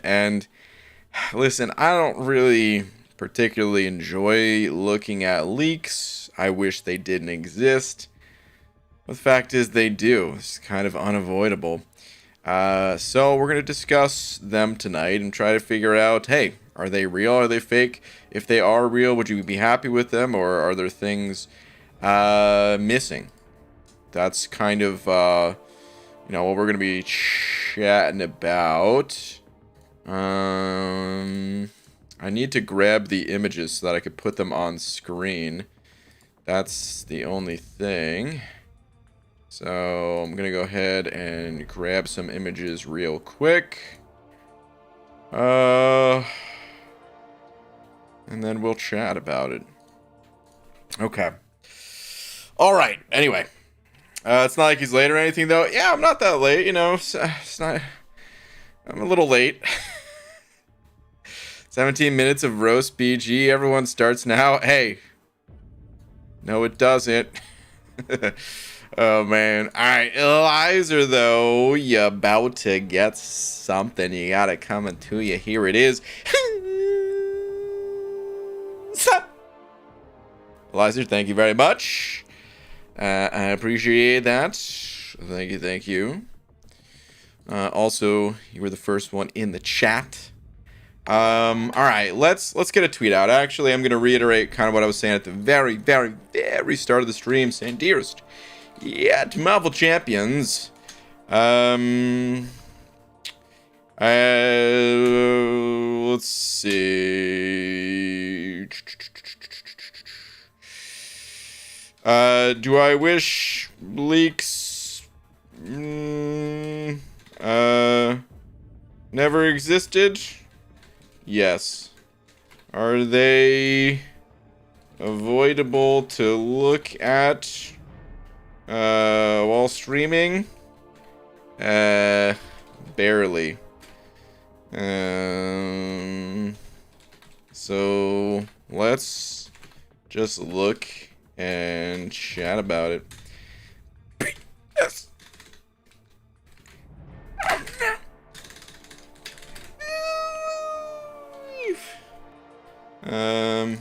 And listen, I don't really particularly enjoy looking at leaks. I wish they didn't exist. But the fact is they do. It's kind of unavoidable. So we're going to discuss them tonight and try to figure out, hey, are they real? Are they fake? If they are real, would you be happy with them? Or are there things missing? That's kind of, what we're going to be chatting about. I need to grab the images so that I could put them on screen. That's the only thing. So I'm gonna go ahead and grab some images real quick. And then we'll chat about it. Okay. All right. Anyway, it's not like he's late or anything, though. Yeah, I'm not that late. It's not. I'm a little late. 17 minutes of roast BG. Everyone starts now. Hey. No, it doesn't. Oh, man. All right. Eliza, though, you about to get something. You got it coming to you. Here it is. Eliza, thank you very much. I appreciate that. Thank you. Thank you. Also, you were the first one in the chat. All right, let's get a tweet out. Actually, I'm gonna reiterate kind of what I was saying at the very, very, very start of the stream, saying, dearest, yeah, to Marvel Champions. Let's see. Do I wish leaks never existed? Yes. Are they avoidable to look at while streaming? Barely. So let's just look and chat about it. Yes.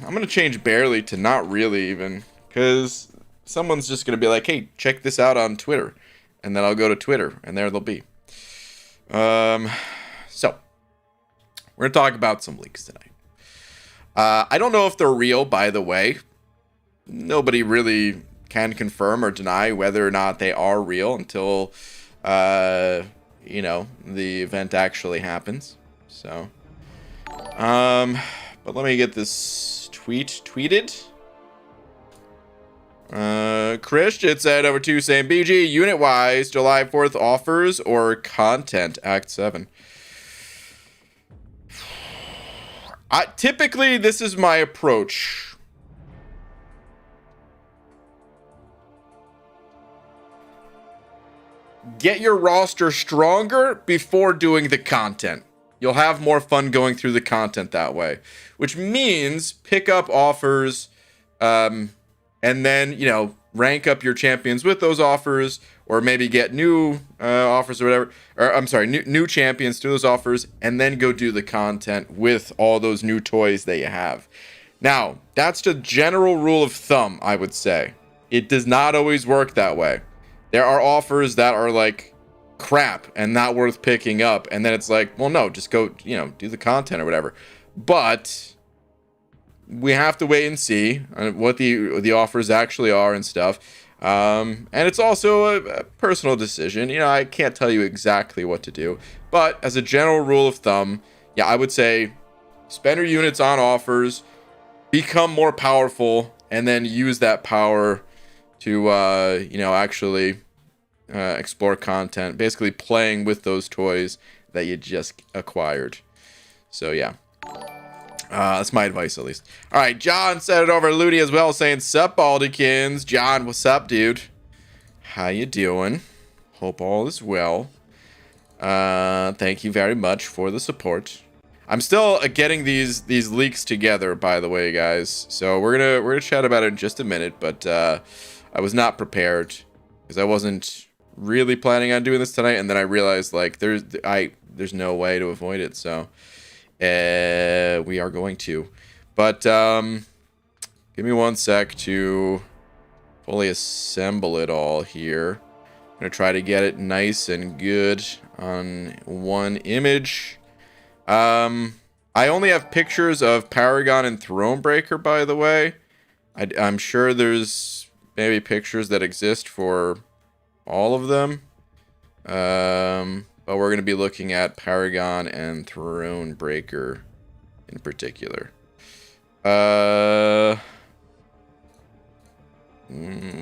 I'm gonna change barely to not really even, because someone's just gonna be like, hey, check this out on Twitter, and then I'll go to Twitter and there they'll be. So we're gonna talk about some leaks tonight. I don't know if they're real, by the way. Nobody really can confirm or deny whether or not they are real until the event actually happens. So but let me get this tweeted. Christian said over to saying, BG, unit-wise, July 4th offers or content, Act 7. Typically, this is my approach. Get your roster stronger before doing the content. You'll have more fun going through the content that way. Which means pick up offers, and then, rank up your champions with those offers, or maybe get new offers or whatever. Or, I'm sorry, new champions through those offers, and then go do the content with all those new toys that you have. Now, that's the general rule of thumb, I would say. It does not always work that way. There are offers that are like crap and not worth picking up, and then it's like, well, no, just go, do the content or whatever. But we have to wait and see what the offers actually are and stuff. And it's also a personal decision. I can't tell you exactly what to do, but as a general rule of thumb, yeah, I would say spend your units on offers, become more powerful, and then use that power to actually explore content, basically playing with those toys that you just acquired. So yeah, that's my advice at least. All right, John said it over Ludi as well, saying sup Baldykins. John, what's up, dude? How you doing? Hope all is well. Thank you very much for the support. I'm still getting these leaks together, by the way, guys. So we're gonna chat about it in just a minute, but I was not prepared because I wasn't really planning on doing this tonight, and then I realized like there's no way to avoid it. So we are going to. But give me 1 sec to fully assemble it all here. I'm gonna try to get it nice and good on one image. I only have pictures of Paragon and Thronebreaker, by the way. I'm sure there's maybe pictures that exist for all of them. But we're going to be looking at Paragon and Thronebreaker in particular.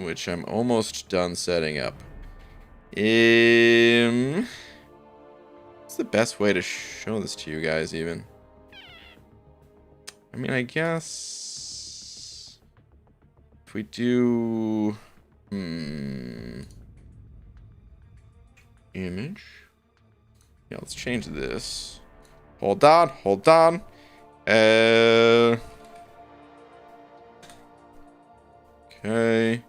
Which I'm almost done setting up. What's the best way to show this to you guys even? I mean, I guess if we do image. Yeah, let's change this. Hold on. Okay.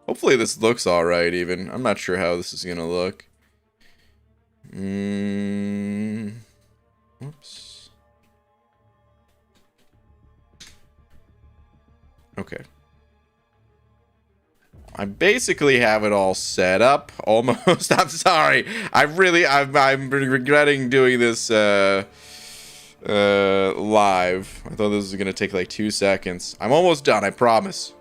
Hopefully this looks alright even. I'm not sure how this is gonna look. Whoops. Okay. I basically have it all set up, almost. I'm sorry. I'm regretting doing this live. I thought this was gonna take like 2 seconds. I'm almost done, I promise.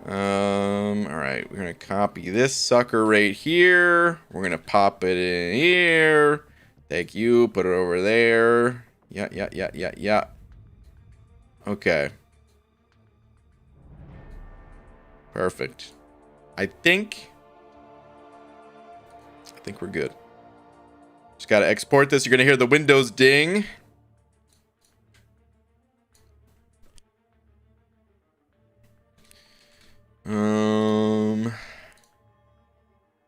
All right, we're gonna copy this sucker right here. We're gonna pop it in here. Thank you. Put it over there. Yeah. Okay. Perfect. I think we're good. Just gotta export this. You're gonna hear the Windows ding.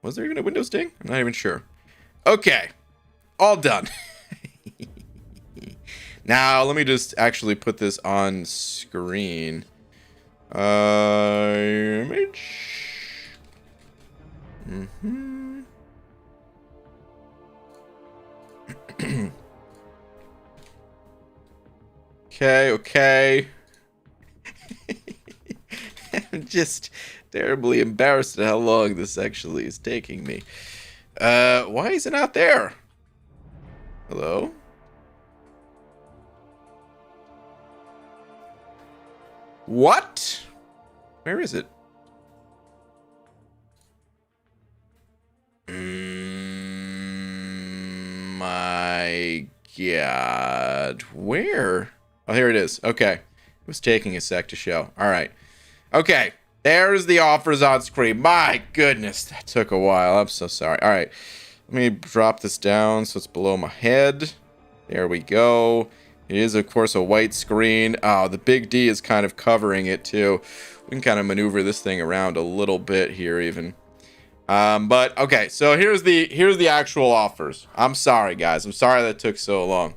Was there even a Windows ding? I'm not even sure. Okay. All done. Now, let me just actually put this on screen. Image. Okay. I'm just terribly embarrassed at how long this actually is taking me. Why is it not there? Hello? What? Where is it? My God. Where? Oh, here it is. Okay. It was taking a sec to show. All right. Okay. There's the offers on screen. My goodness. That took a while. I'm so sorry. All right. Let me drop this down so it's below my head. There we go. It is, of course, a white screen. Oh, the big D is kind of covering it, too. We can kind of maneuver this thing around a little bit here, even. But, okay, so here's the actual offers. I'm sorry, guys. I'm sorry that took so long.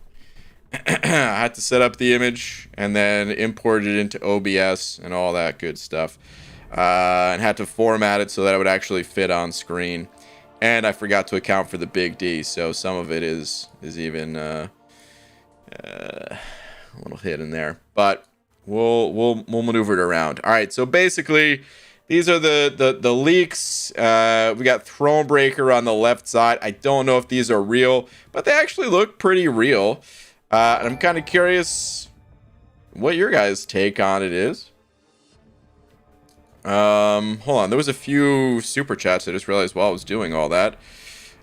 I had to set up the image and then import it into OBS and all that good stuff. And had to format it so that it would actually fit on screen. And I forgot to account for the big D, so some of it is even... a little hidden there, but we'll maneuver it around. All right, so basically these are the leaks. We got Thronebreaker on the left side. I don't know if these are real, but they actually look pretty real. And I'm kind of curious what your guys' take on it is. Hold on, there was a few super chats I just realized while I was doing all that.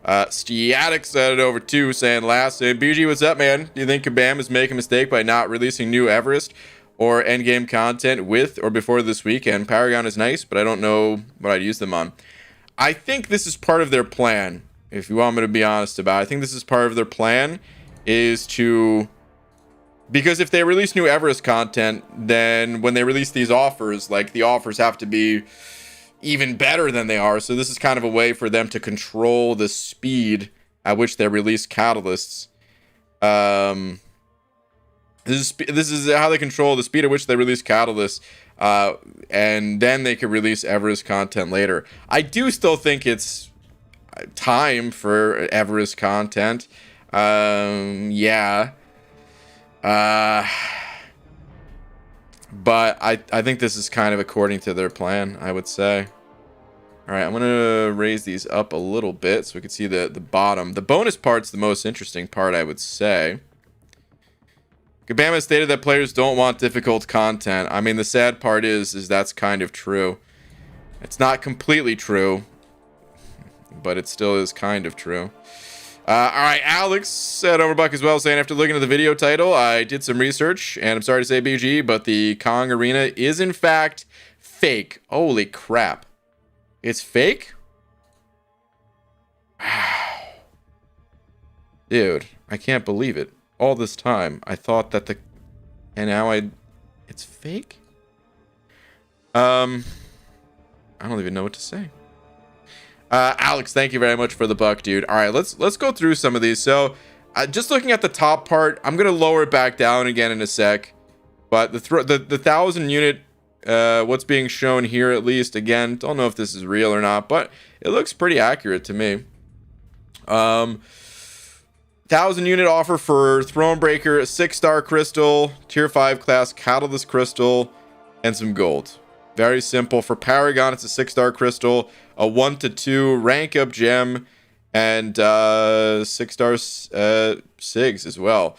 Stiatic said it over too, saying last name. BG, what's up, man? Do you think Kabam is making a mistake by not releasing new Everest or endgame content with or before this weekend? Paragon is nice, but I don't know what I'd use them on. I think this is part of their plan, if you want me to be honest about it. I think this is part of their plan, is to... Because if they release new Everest content, then when they release these offers, like, the offers have to be even better than they are. So this is kind of a way for them to control the speed at which they release catalysts. This is how they control the speed at which they release catalysts, and then they can release Everest content later. I do still think it's time for Everest content. Yeah. But I think this is kind of according to their plan, I would say. All right, I'm gonna raise these up a little bit so we can see the bottom. The bonus part's the most interesting part, I would say. Kabama stated that players don't want difficult content. I mean, the sad part is that's kind of true. It's not completely true, but it still is kind of true. All right, Alex said Overbuck as well, saying after looking at the video title, I did some research, and I'm sorry to say, BG, but the Kong Arena is in fact fake. Holy crap. It's fake? Wow. Dude, I can't believe it. All this time, I thought that and now it's fake? I don't even know what to say. Alex, thank you very much for the buck, dude. All right, let's go through some of these. So, just looking at the top part, I'm gonna lower it back down again in a sec. But the 1,000 unit, what's being shown here at least, again, don't know if this is real or not, but it looks pretty accurate to me. 1,000 unit offer for Thronebreaker, a 6-star crystal, tier 5 class catalyst crystal, and some gold. Very simple. For Paragon, it's a 6-star crystal, a 1-2 rank up gem, and 6-star SIGs as well.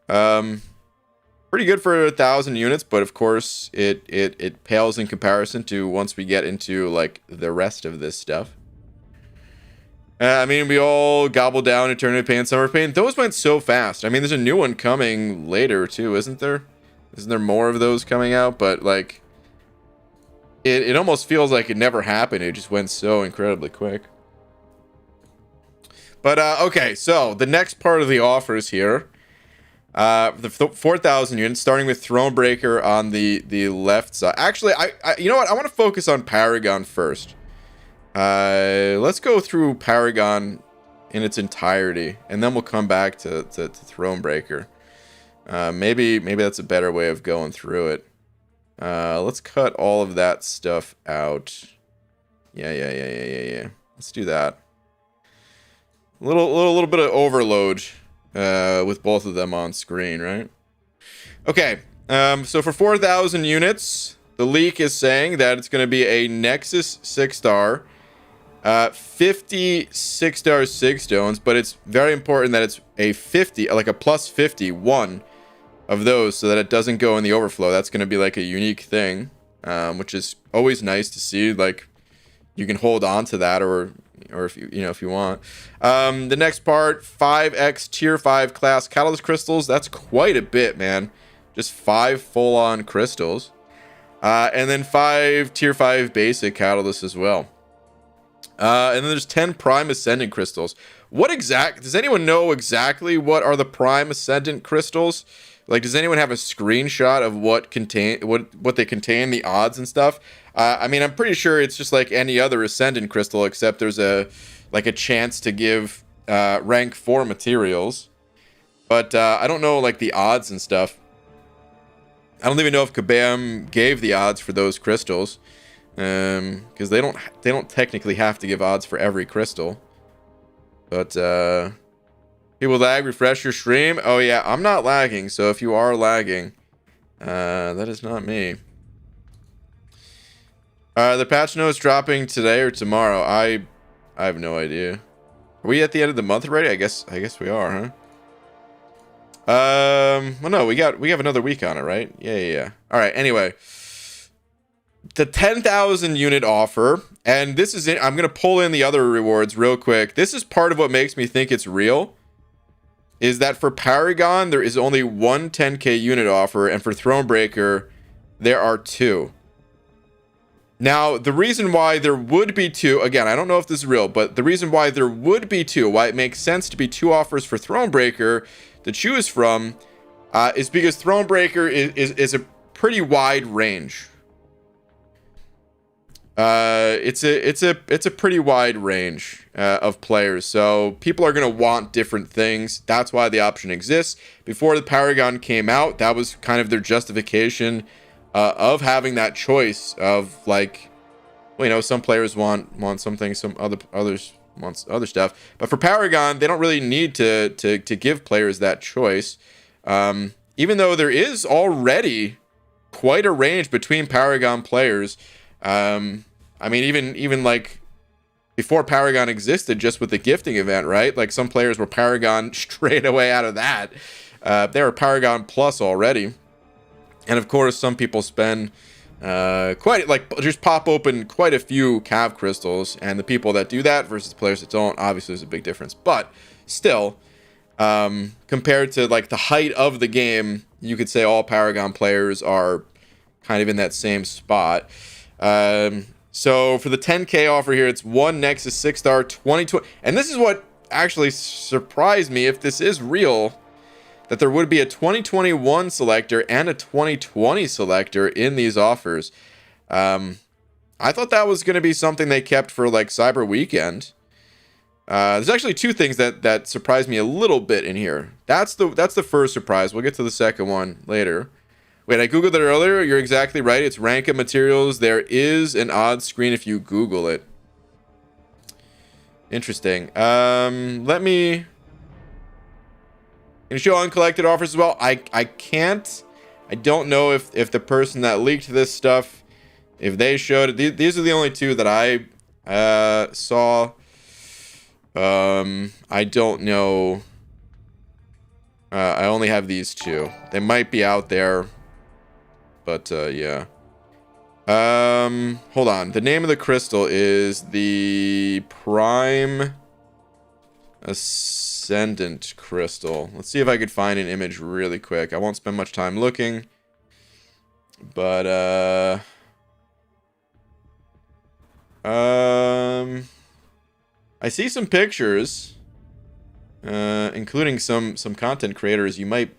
Pretty good for 1,000 units, but of course it pales in comparison to once we get into like the rest of this stuff. I mean, we all gobbled down Eternity Pain, Summer Pain. Those went so fast. I mean, there's a new one coming later too, isn't there? Isn't there more of those coming out? But like, it almost feels like it never happened. It just went so incredibly quick. But okay, so the next part of the offers here, the 4,000 units, starting with Thronebreaker on the left side. Actually, I you know what? I want to focus on Paragon first. Let's go through Paragon in its entirety, and then we'll come back to Thronebreaker. Maybe that's a better way of going through it. Let's cut all of that stuff out. Yeah. Let's do that. A little bit of overload with both of them on screen, right? Okay. So for 4,000 units, the leak is saying that it's going to be a Nexus 6-star. 50 6-star SIG stones, but it's very important that it's a 50, like a plus 51 of those, so that it doesn't go in the overflow. That's going to be like a unique thing, which is always nice to see. Like, you can hold on to that, or if you want. The next part, 5x tier 5 class catalyst crystals. That's quite a bit, man. Just 5 full-on crystals, and then 5 tier 5 basic catalysts as well. And then there's 10 Prime Ascendant crystals. Does anyone know exactly what are the Prime Ascendant crystals? Like, does anyone have a screenshot of what they contain, the odds and stuff? I mean, I'm pretty sure it's just like any other Ascendant crystal, except there's a chance to give rank 4 materials. But I don't know like the odds and stuff. I don't even know if Kabam gave the odds for those crystals. Because they don't technically have to give odds for every crystal. But people lag, refresh your stream. Oh yeah, I'm not lagging, so if you are lagging, that is not me. The patch notes dropping today or tomorrow. I have no idea. Are we at the end of the month already? I guess we are, huh? Well no, we have another week on it, right? Yeah. All right, anyway. The 10,000 unit offer, and this is it. I'm going to pull in the other rewards real quick. This is part of what makes me think it's real, is that for Paragon, there is only one 10k unit offer, and for Thronebreaker, there are 2. Now, the reason why there would be 2, again, I don't know if this is real, but the reason why there would be 2, why it makes sense to be 2 offers for Thronebreaker to choose from, is because Thronebreaker is a pretty wide range. It's a pretty wide range of players, so people are going to want different things. That's why the option exists. Before the Paragon came out, that was kind of their justification of having that choice of, like, well, some players want something, some others amongst other stuff. But for Paragon, they don't really need to give players that choice. Even though there is already quite a range between Paragon players. I mean, even like before Paragon existed, just with the gifting event, right? Like some players were Paragon straight away out of that. They were Paragon Plus already. And of course, some people spend quite, like, just pop open quite a few Cav crystals. And the people that do that versus the players that don't, obviously there's a big difference. But still, compared to like the height of the game, you could say all Paragon players are kind of in that same spot. So for the 10K offer here, it's one Nexus 6-star 2020. And this is what actually surprised me, if this is real, that there would be a 2021 selector and a 2020 selector in these offers. I thought that was going to be something they kept for like Cyber Weekend. There's actually two things that surprised me a little bit in here. That's the first surprise. We'll get to the second one later. Wait, I googled it earlier. You're exactly right. It's Ranka materials. There is an odd screen if you Google it. Interesting. Let me. Can you show uncollected offers as well? I can't. I don't know if the person that leaked this stuff, if they showed it. These are the only two that I saw. I don't know. I only have these two. They might be out there. But, yeah. Hold on. The name of the crystal is the Prime Ascendant Crystal. Let's see if I could find an image really quick. I won't spend much time looking. But, I see some pictures, including some content creators you might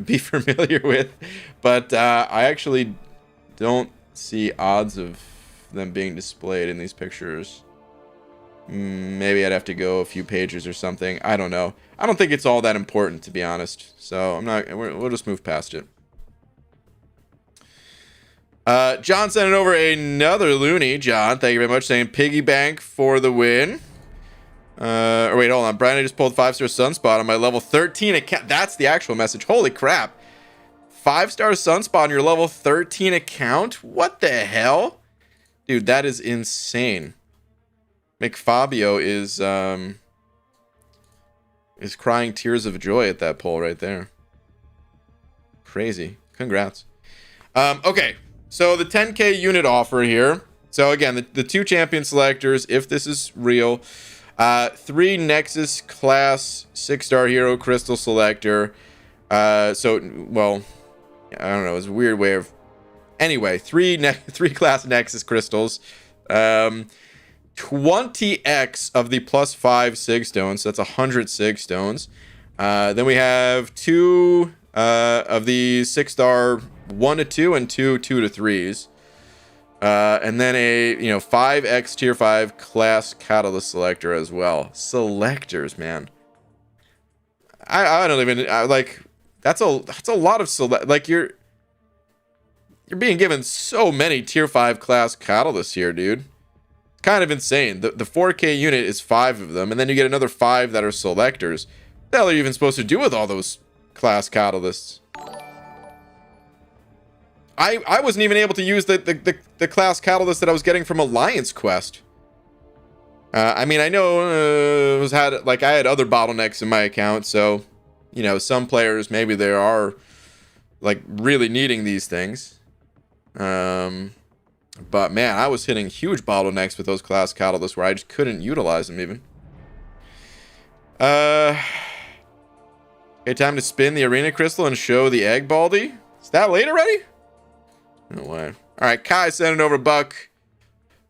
be familiar with, but I actually don't see odds of them being displayed in these pictures. Maybe I'd have to go a few pages or something. I don't know. I don't think it's all that important, to be honest. So I'm not. We'll just move past it. John sent over another loony. John, thank you very much. Saying piggy bank for the win. Or wait, hold on. Brian, I just pulled 5-star Sunspot on my level 13 account. That's the actual message. Holy crap. 5-star Sunspot on your level 13 account? What the hell? Dude, that is insane. McFabio is crying tears of joy at that pull right there. Crazy. Congrats. Okay. So the 10K unit offer here. So again, the two champion selectors, if this is real. 3 Nexus class 6-star hero crystal selector. So, well, I don't know. It's a weird way of. Anyway, 3 class Nexus crystals. 20x of the +5 Sig stones. So that's 100 Sig stones. Then we have 2 of the 6-star 1-2 and 2-2-3s. And then a 5x tier 5 class catalyst selector as well. Selectors, man. I don't even like. That's a lot of select. Like you're being given so many tier 5 class catalysts here, dude. Kind of insane. The 4K unit is 5 of them, and then you get another 5 that are selectors. What the hell are you even supposed to do with all those class catalysts? I wasn't even able to use the class catalyst that I was getting from Alliance Quest. I mean, I know I had other bottlenecks in my account, so some players maybe they are like really needing these things. But man, I was hitting huge bottlenecks with those class catalysts where I just couldn't utilize them even. Okay, time to spin the arena crystal and show the egg baldy. Is that late already? No way. All right, Kai sent it over Buck.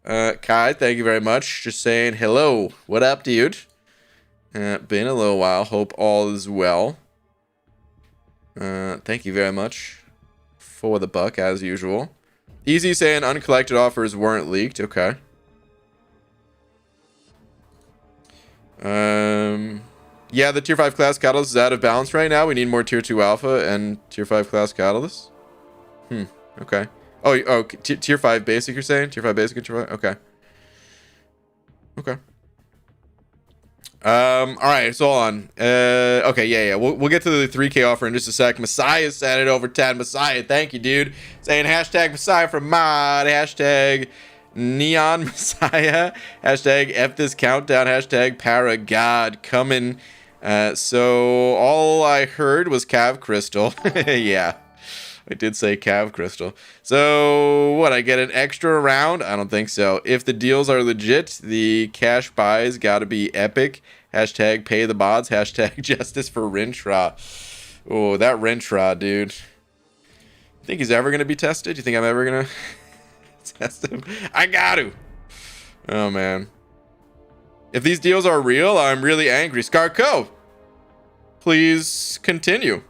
Kai, thank you very much. Just saying hello. What up, dude? Been a little while. Hope all is well. Thank you very much for the buck, as usual. Easy saying uncollected offers weren't leaked. Okay. Yeah, the tier 5 class catalyst is out of balance right now. We need more tier 2 alpha and tier 5 class catalysts. Okay. Oh, tier 5 basic, you're saying? Tier 5 basic and tier 5? Okay. Okay. All right, so on. Okay, yeah. We'll get to the 3K offer in just a sec. Messiah said it over 10. Messiah, thank you, dude. Saying hashtag Messiah for mod, hashtag Neon Messiah, hashtag F this countdown, hashtag Paragod coming. So all I heard was Cav Crystal. Yeah. I did say Cav Crystal. So, what, I get an extra round? I don't think so. If the deals are legit, the cash buys gotta be epic. Hashtag pay the mods. Hashtag justice for Rintra. Oh, that Rintra, dude. You think he's ever gonna be tested? You think I'm ever gonna test him? I got to. Oh, man. If these deals are real, I'm really angry. Scarco, please continue.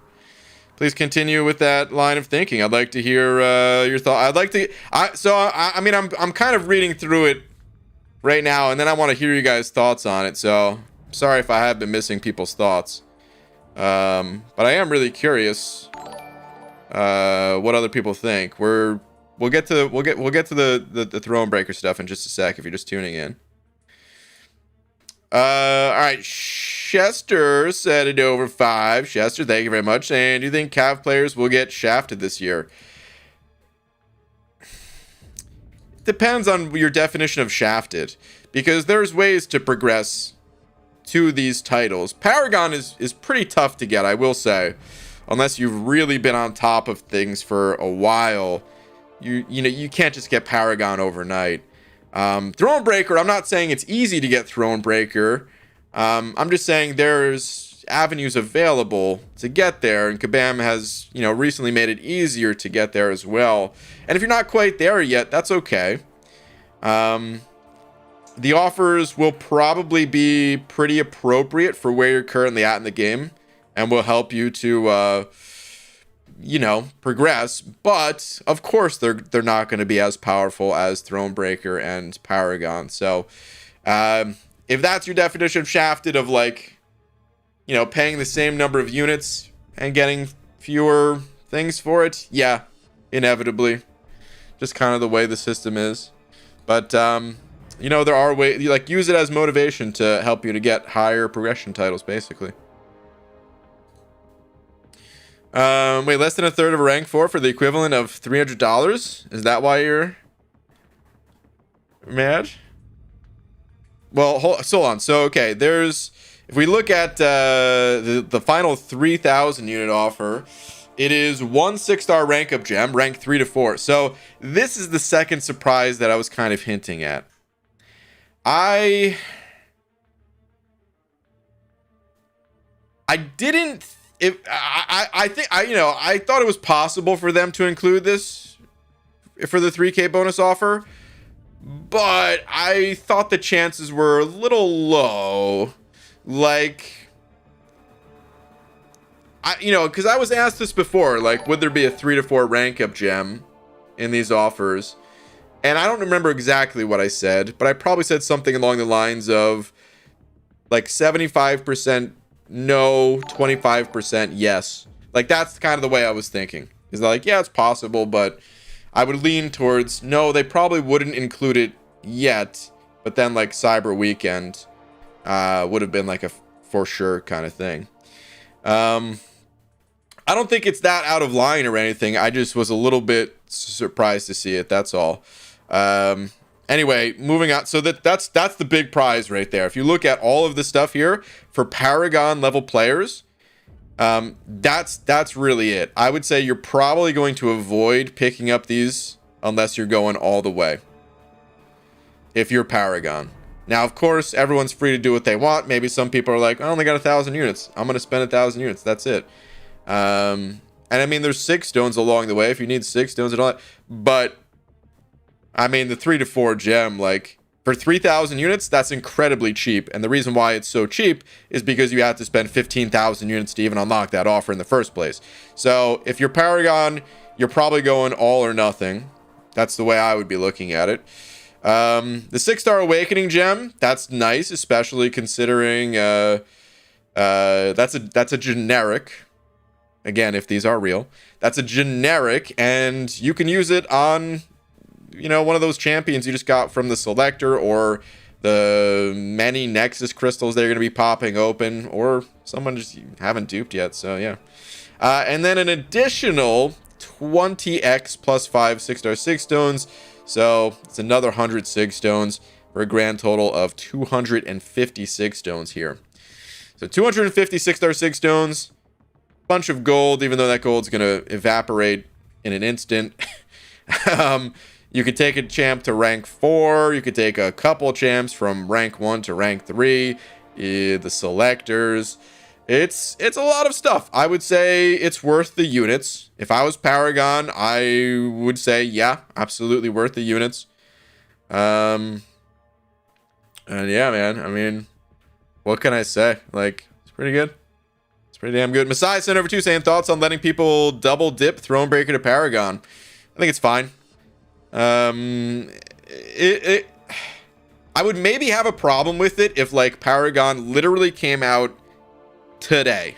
Please continue with that line of thinking. I'd like to hear your thought. I'd like to. I mean, I'm kind of reading through it right now, and then I want to hear you guys' thoughts on it. So sorry if I have been missing people's thoughts, but I am really curious what other people think. We'll get to the thronebreaker stuff in just a sec if you're just tuning in. All right. Chester said it over 5. Chester, thank you very much. And do you think Cav players will get shafted this year? Depends on your definition of shafted, because there's ways to progress to these titles. Paragon is pretty tough to get, I will say, unless you've really been on top of things for a while. You know, you can't just get Paragon overnight. Thronebreaker, I'm not saying it's easy to get Thronebreaker. I'm just saying there's avenues available to get there, and Kabam has, you know, recently made it easier to get there as well. And if you're not quite there yet, that's okay. The offers will probably be pretty appropriate for where you're currently at in the game, and will help you to, you know, progress. But of course, they're not going to be as powerful as Thronebreaker and Paragon. So, if that's your definition of shafted, of like, you know, paying the same number of units and getting fewer things for it, yeah, inevitably, just kind of the way the system is. But you know, there are ways, like, use it as motivation to help you to get higher progression titles, basically. Wait, less than a third of a rank 4 for the equivalent of $300? Is that why you're mad? Well, hold on. So, okay, if we look at the final 3,000 unit offer, it is 1 6-star rank up gem, rank 3 to 4. So this is the second surprise that I was kind of hinting at. I didn't. I think I thought it was possible for them to include this for the 3K bonus offer, but I thought the chances were a little low. Like, because I was asked this before, like, would there be a 3 to 4 rank up gem in these offers? And I don't remember exactly what I said, but I probably said something along the lines of like 75% no, 25% yes. Like, that's kind of the way I was thinking. Is like, yeah, it's possible, but I would lean towards no, they probably wouldn't include it yet, but then like Cyber Weekend would have been like a for sure kind of thing. I don't think it's that out of line or anything. I just was a little bit surprised to see it. That's all. Anyway, moving on. So that's the big prize right there. If you look at all of the stuff here for Paragon level players, that's really it. I would say you're probably going to avoid picking up these unless you're going all the way. If you're Paragon. Now, of course, everyone's free to do what they want. Maybe some people are like, I only got 1,000 units. I'm going to spend 1,000 units. That's it. And I mean, there's 6 stones along the way if you need 6 stones and all that. But I mean, the 3 to 4 gem, like, for 3,000 units, that's incredibly cheap. And the reason why it's so cheap is because you have to spend 15,000 units to even unlock that offer in the first place. So if you're Paragon, you're probably going all or nothing. That's the way I would be looking at it. The 6-star awakening gem, that's nice, especially considering that's a generic. Again, if these are real, that's a generic, and you can use it on, one of those champions you just got from the selector, or the many Nexus crystals that are going to be popping open, or someone just haven't duped yet. So yeah. And then an additional 20x plus 5 6-star sig stones. So it's another 100 sig stones for a grand total of 250 sig stones here. So 250 6-star sig stones, bunch of gold, even though that gold's going to evaporate in an instant. You could take a champ to rank 4. You could take a couple champs from rank 1 to rank 3. The selectors. It's a lot of stuff. I would say it's worth the units. If I was Paragon, I would say, yeah, absolutely worth the units. And yeah, man, I mean, what can I say? Like, it's pretty good. It's pretty damn good. Messiah sent over 2 saying thoughts on letting people double dip Thronebreaker to Paragon. I think it's fine. I would maybe have a problem with it if like Paragon literally came out today.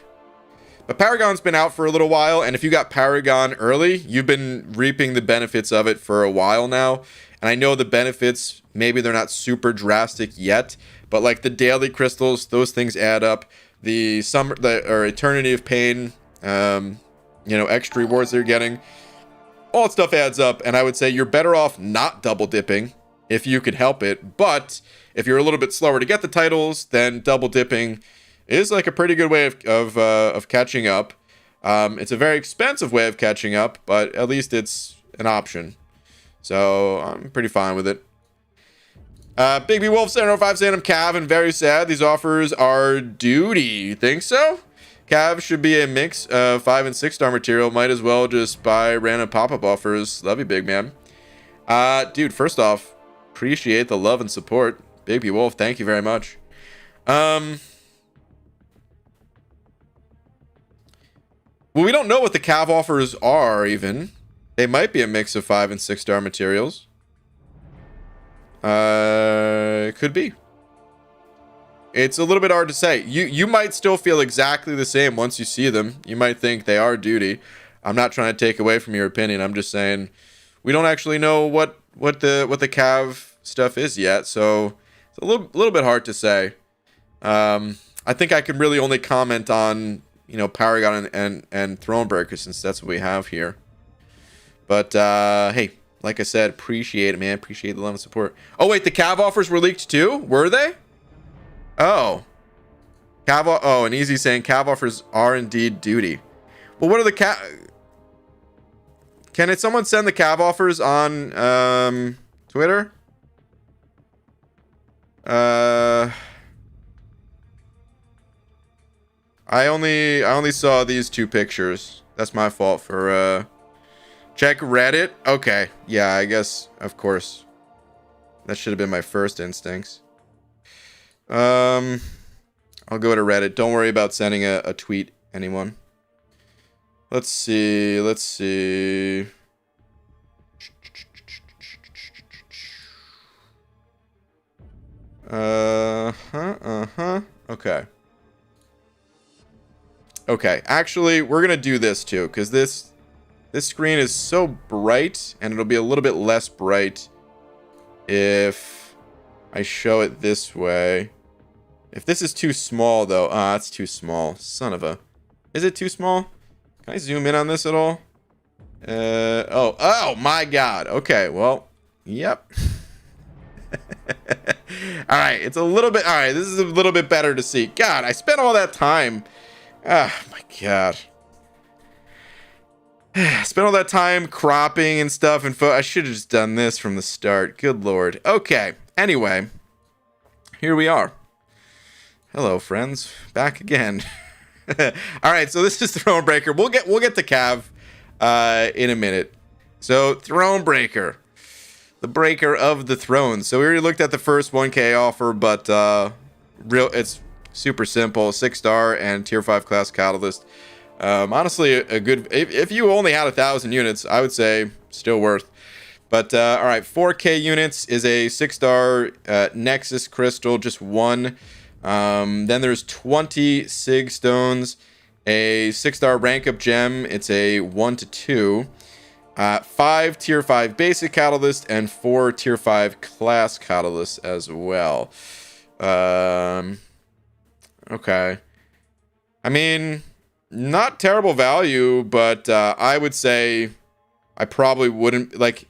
But Paragon's been out for a little while, and if you got Paragon early, you've been reaping the benefits of it for a while now. And I know the benefits, maybe they're not super drastic yet, but like the daily crystals, those things add up. The summer, or Eternity of Pain, extra rewards they're getting. All that stuff adds up, and I would say you're better off not double dipping if you could help it. But if you're a little bit slower to get the titles, then double dipping is like a pretty good way of catching up. It's a very expensive way of catching up, but at least it's an option. So I'm pretty fine with it. Big B Wolf 705 saying I'm Cav and very sad. These offers are duty. You think so? Cav should be a mix of 5 and 6-star material. Might as well just buy random pop-up offers. Love you, big man. Dude, first off, appreciate the love and support. Big B Wolf, thank you very much. Well, we don't know what the Cav offers are, even. They might be a mix of 5 and 6-star materials. It could be. It's a little bit hard to say. You might still feel exactly the same once you see them. You might think they are duty. I'm not trying to take away from your opinion. I'm just saying we don't actually know what the Cav stuff is yet, so it's a little bit hard to say. I think I can really only comment on Paragon and Thronebreaker, since that's what we have here. But hey, like I said, appreciate it, man. Appreciate the love and support. Oh wait, the Cav offers were leaked too? Were they? Oh, and Easy saying Cav offers are indeed duty. Well, what are the Cav? Can someone send the Cav offers on Twitter? I only saw these 2 pictures. That's my fault for check Reddit. Okay, yeah, I guess of course that should have been my first instincts. I'll go to Reddit. Don't worry about sending a tweet, anyone. Let's see. Okay. Actually, we're gonna do this too, because this screen is so bright, and it'll be a little bit less bright if I show it this way. If this is too small, though, it's too small. Son of a. Is it too small? Can I zoom in on this at all? Oh my God. Okay, well, yep. All right, it's a little bit. All right, this is a little bit better to see. God, I spent all that time. Oh my God. I spent all that time cropping and stuff, and I should have just done this from the start. Good Lord. Okay. Anyway, here we are. Hello, friends. Back again. All right, so this is Thronebreaker. We'll get to Cav in a minute. So Thronebreaker, the breaker of the throne. So we already looked at the first 1K offer, but it's super simple. 6-star and tier 5 class catalyst. Honestly, a good. If you only had 1,000 units, I would say still worth. But all right, 4K units is a 6-star Nexus crystal, just one. Then there's 20 sig stones, a 6-star rank up gem. It's a 1 to 2. 5 tier 5 basic catalyst and 4 tier 5 class catalyst as well. Okay. I mean, not terrible value, but I would say I probably wouldn't like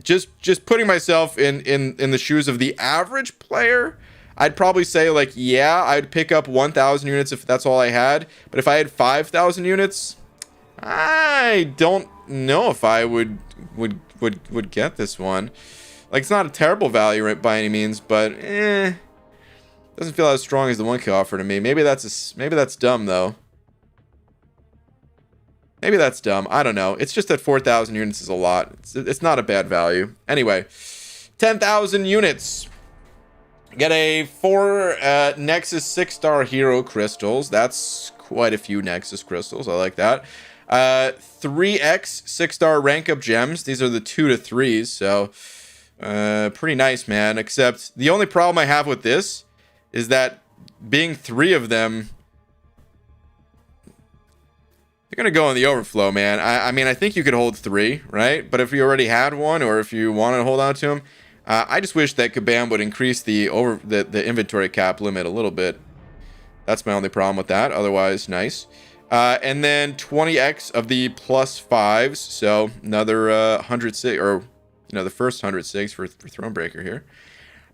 just putting myself in the shoes of the average player. I'd probably say like, yeah, I'd pick up 1,000 units if that's all I had. But if I had 5,000 units, I don't know if I would get this one. Like, it's not a terrible value right by any means, but doesn't feel as strong as the 1K offer to me. Maybe that's dumb though. Maybe that's dumb. I don't know. It's just that 4,000 units is a lot. It's not a bad value. Anyway, 10,000 units. Get a 4 Nexus 6-star hero crystals. That's quite a few Nexus crystals. I like that. 3x 6-star rank up gems. These are the 2 to 3s. So pretty nice, man. Except the only problem I have with this is that being 3 of them, they're going to go in the overflow, man. I mean, I think you could hold 3, right? But if you already had one, or if you want to hold on to them, I just wish that Kabam would increase the inventory cap limit a little bit. That's my only problem with that. Otherwise, nice. And then 20x of the +5s. So another 106, or the first 106 for Thronebreaker here.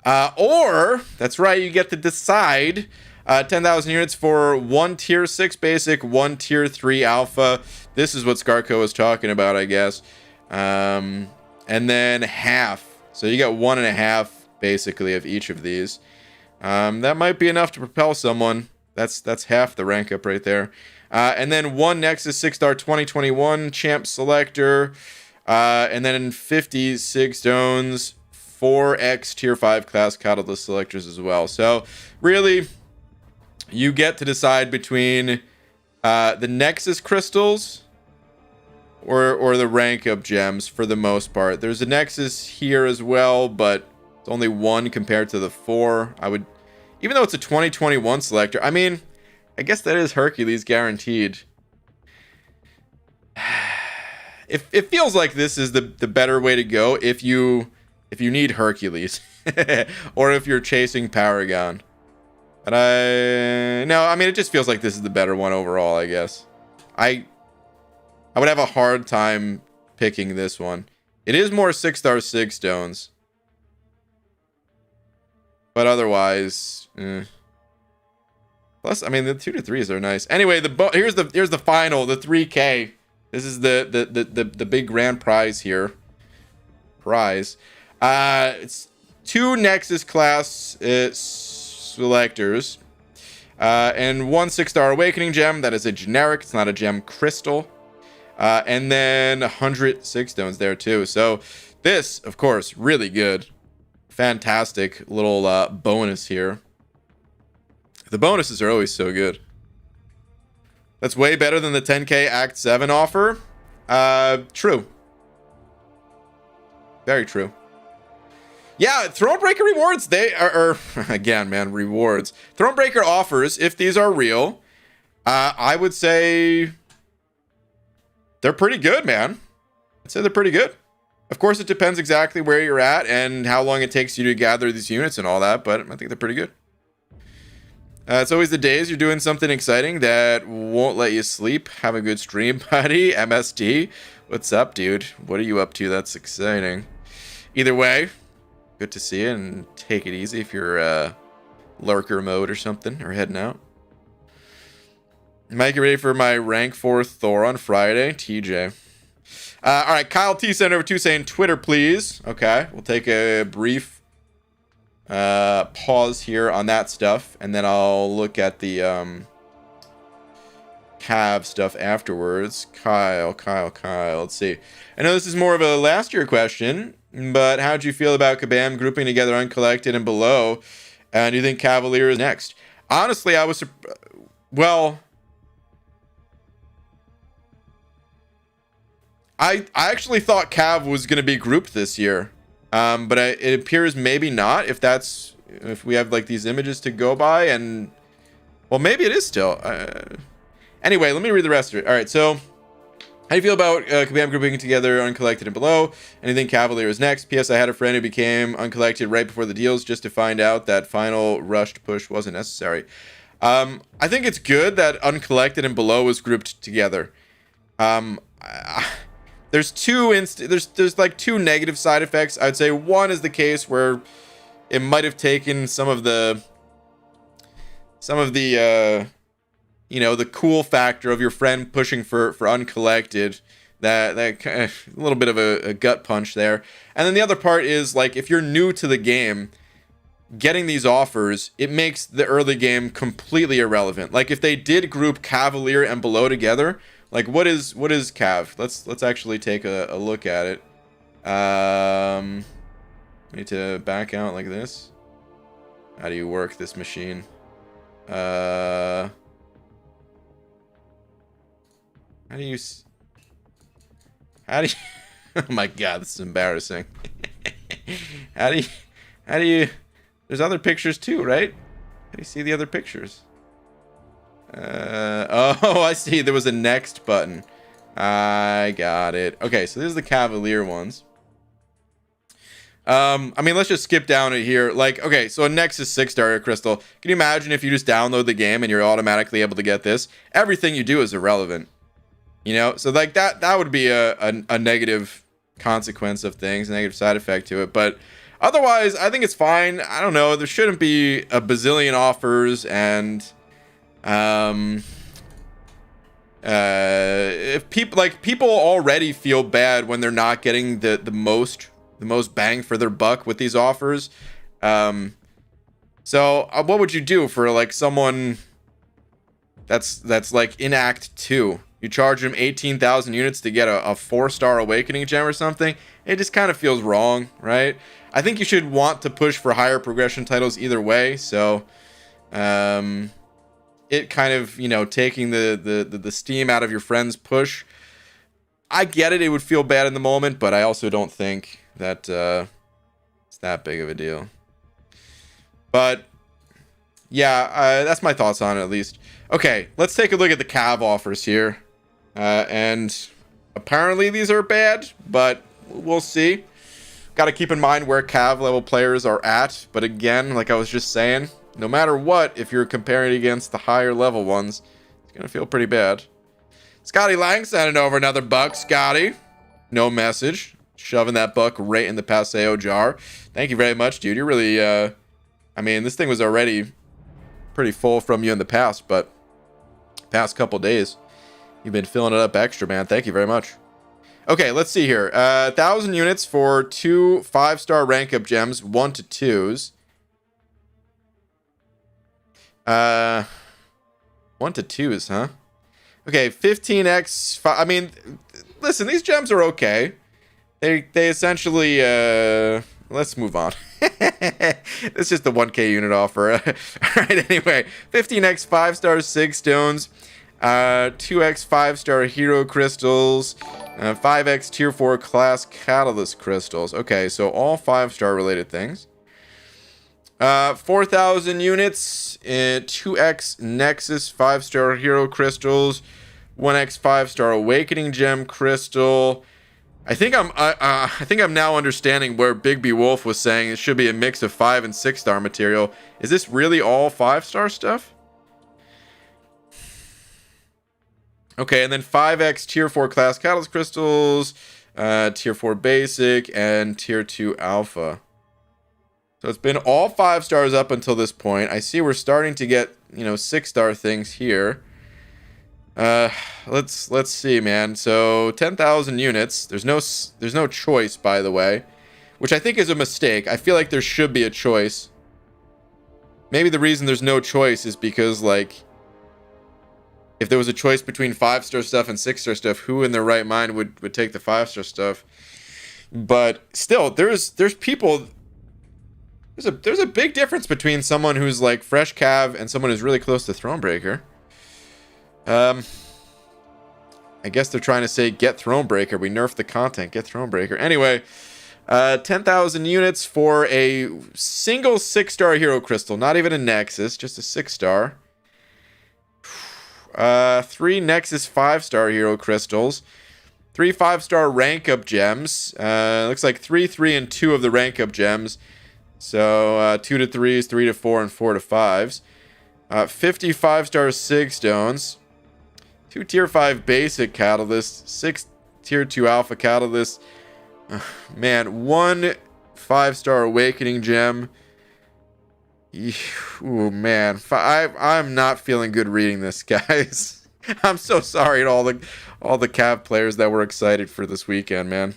Or that's right, you get to decide 10,000 units for 1 tier 6 basic, 1 tier 3 alpha. This is what Scarco was talking about, I guess. And then half. So you got 1.5 basically of each of these. That might be enough to propel someone. That's half the rank up right there. And then 1 Nexus 6-star 2021 champ selector. And then 50 sig stones, 4x tier 5 class catalyst selectors as well. So really, you get to decide between the Nexus crystals or the rank up gems for the most part. There's a Nexus here as well, but it's only 1 compared to the 4. I would, even though it's a 2021 selector, I mean, I guess that is Hercules guaranteed. It feels like this is the better way to go if you need Hercules or if you're chasing Paragon. But I mean, it just feels like this is the better one overall, I guess. I would have a hard time picking this one. It is more 6-star 6 stones. But otherwise, plus, I mean, the 2 to 3s are nice. Anyway, here's the final, the 3K. This is the big grand prize here. It's 2 Nexus class selectors. And 1 6-star awakening gem. That is a generic. It's not a gem crystal. And then 100 6 stones there too. So this, of course, really good. Fantastic little bonus here. The bonuses are always so good. That's way better than the 10K Act 7 offer. True. Very true. Yeah, Thronebreaker rewards, they are again, man, rewards. Thronebreaker offers, if these are real, I would say they're pretty good, man. I'd say they're pretty good. Of course, it depends exactly where you're at and how long it takes you to gather these units and all that, but I think they're pretty good. It's always the days you're doing something exciting that won't let you sleep. Have a good stream, buddy. MSD. What's up, dude? What are you up to? That's exciting. Either way, good to see you, and take it easy if you're lurker mode or something, or heading out. Might get ready for my rank 4 Thor on Friday. TJ. All right, Kyle T sent over 2 saying Twitter, please. Okay, we'll take a brief pause here on that stuff, and then I'll look at the Cav stuff afterwards. Kyle. Let's see. I know this is more of a last year question, but how'd you feel about Kabam grouping together Uncollected and Below? And do you think Cavalier is next? Honestly, I was well. I actually thought Cav was going to be grouped this year. But it appears maybe not, if we have like these images to go by, and well, maybe it is still. Anyway, let me read the rest of it. All right, so How do you feel about Kabam grouping together uncollected and below? Anything Cavalier is next. P.S. I had a friend who became uncollected right before the deals just to find out that final rushed push wasn't necessary. I think it's good that uncollected and below is grouped together. There's there's like two negative side effects. I'd say one is the case where it might have taken some of the you know, the cool factor of your friend pushing for uncollected, that a little bit of a gut punch there. And then the other part is, like, if you're new to the game, getting these offers, it makes the early game completely irrelevant. Like, if they did group Cavalier and below together, like, what is Cav? Let's actually take a look at it. Need to back out like this. How do you work this machine? How do you oh my god, this is embarrassing. how do you there's other pictures too, right? How do you see the other pictures? Oh, I see, there was a next button. I got it. Okay, so this is the Cavalier ones. I mean, let's just skip down it here. Like, okay, so a Nexus 6-star crystal. Can you imagine if you just download the game and you're automatically able to get this? Everything you do is irrelevant. You know, so like that would be a negative consequence of things, a negative side effect to it. But otherwise, I think it's fine. I don't know. There shouldn't be a bazillion offers, and if people already feel bad when they're not getting the most bang for their buck with these offers. So what would you do for like someone that's like in Act 2? You charge them 18,000 units to get a 4-star Awakening gem or something. It just kind of feels wrong, right? I think you should want to push for higher progression titles either way. So, it kind of, you know, taking the steam out of your friend's push. I get it. It would feel bad in the moment, but I also don't think that it's that big of a deal. But yeah, that's my thoughts on it, at least. Okay, let's take a look at the Cav offers here. And apparently these are bad, but we'll see. Got to keep in mind where Cav level players are at. But again, like I was just saying, no matter what, if you're comparing against the higher level ones, it's going to feel pretty bad. Scotty Lang sending over another buck. Scotty, no message. Shoving that buck right in the Paseo jar. Thank you very much, dude. You're really, I mean, this thing was already pretty full from you in the past, but past couple days, you've been filling it up extra, man. Thank you very much. Okay, let's see here. 1,000 units for 2 5-star rank up gems, 1 to 2s. 1 to 2s, huh? Okay, 15x. I mean, listen, these gems are okay. They essentially. Let's move on. It's just the 1k unit offer. All right. Anyway, 15x 5-star 6 stones. 2x 5-star hero crystals, 5x tier 4 class catalyst crystals. Okay, so all 5-star related things. 4,000 units, 2x Nexus 5-star hero crystals, 1x 5-star awakening gem crystal. I think I'm now understanding where Big B Wolf was saying it should be a mix of 5 and 6-star material. Is this really all 5-star stuff? Okay, and then 5x tier 4 class catalyst crystals, tier 4 basic, and tier 2 alpha. So it's been all 5 stars up until this point. I see we're starting to get, you know, 6-star things here. Let's see, man. So 10,000 units. There's no choice, by the way, which I think is a mistake. I feel like there should be a choice. Maybe the reason there's no choice is because, like, if there was a choice between 5-star stuff and 6-star stuff, who in their right mind would take the 5-star stuff? But still, there's people. There's a big difference between someone who's like fresh cav and someone who's really close to Thronebreaker. I guess they're trying to say get Thronebreaker. We nerfed the content. Get Thronebreaker. Anyway, 10,000 units for a single 6-star hero crystal. Not even a Nexus, just a 6-star. 3 Nexus 5-star hero crystals. 3 5-star rank up gems. Looks like 3, 3, and 2 of the rank up gems. So 2 to 3s, 3 to 4, and 4 to 5s. 50 5-star sig stones. 2 tier 5 basic catalysts. 6 tier 2 alpha catalysts. Man, 1 5-star awakening gem. Ooh, man. I'm not feeling good reading this, guys. I'm so sorry to all the Cav players that were excited for this weekend, man.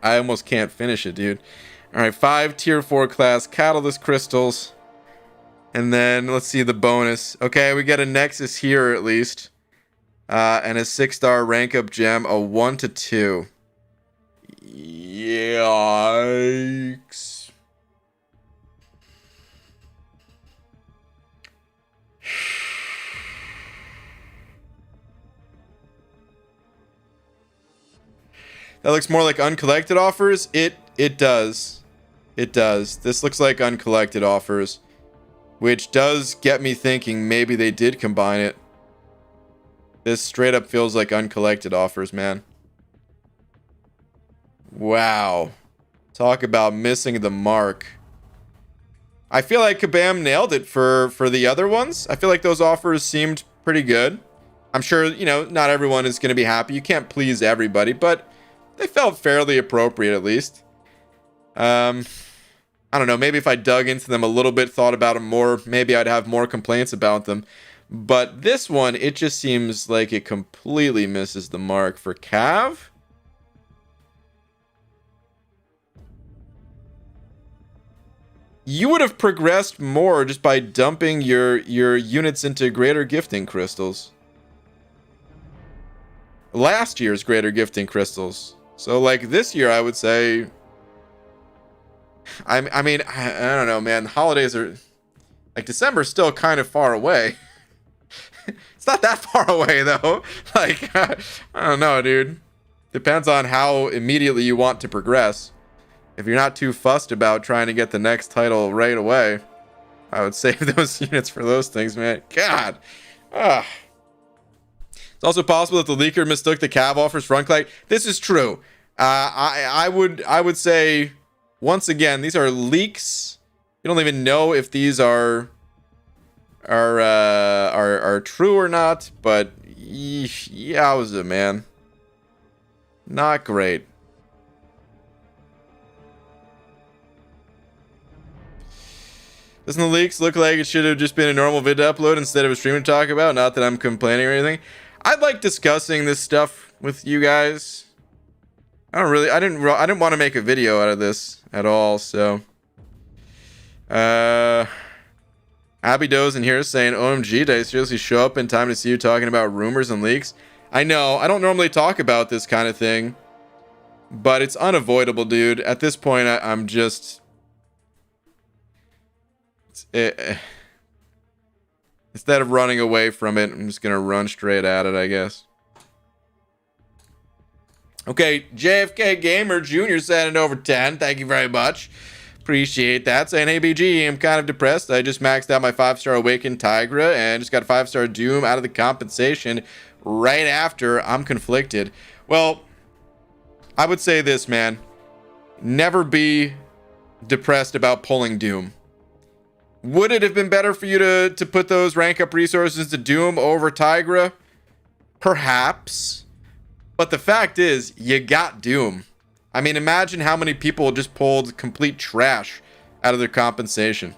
I almost can't finish it, dude. All right, 5 tier 4 class catalyst crystals. And then let's see the bonus. Okay, we get a Nexus here at least. And a 6-star rank up gem, a 1 to 2. Yikes. That looks more like uncollected offers. It does. It does. This looks like uncollected offers, which does get me thinking maybe they did combine it. This straight up feels like uncollected offers, man. Wow. Talk about missing the mark. I feel like Kabam nailed it for the other ones. I feel like those offers seemed pretty good. I'm sure, you know, not everyone is going to be happy. You can't please everybody, but they felt fairly appropriate at least. I don't know. Maybe if I dug into them a little bit, thought about them more, maybe I'd have more complaints about them. But this one, it just seems like it completely misses the mark for Cav. You would have progressed more just by dumping your units into greater gifting crystals. Last year's greater gifting crystals. So like this year, I would say... I mean, I don't know, man. The holidays are... Like, December's still kind of far away. It's not that far away, though. Like, I don't know, dude. Depends on how immediately you want to progress. If you're not too fussed about trying to get the next title right away, I would save those units for those things, man. God. Ugh. It's also possible that the leaker mistook the Cav offers for uncollected. This is true. I would say, once again, these are leaks. You don't even know if these are true or not, but yowza, man. Not great. Doesn't the leaks look like it should have just been a normal vid upload instead of a stream to talk about? Not that I'm complaining or anything. I'd like discussing this stuff with you guys. I didn't want to make a video out of this at all, so. Abby Doe's in here saying, OMG, did I seriously show up in time to see you talking about rumors and leaks? I know, I don't normally talk about this kind of thing, but it's unavoidable, dude. At this point, I'm just... Instead of running away from it, I'm just gonna run straight at it, I guess. Okay, JFK Gamer Jr. sending over 10. Thank you very much. Appreciate that. Saying, hey, BG, I'm kind of depressed. I just maxed out my 5-star Awakened Tigra and just got a 5-star Doom out of the compensation right after. I'm conflicted. Well, I would say this, man. Never be depressed about pulling Doom. Would it have been better for you to put those rank up resources to Doom over Tigra? Perhaps. But the fact is, you got Doom. I mean, imagine how many people just pulled complete trash out of their compensation.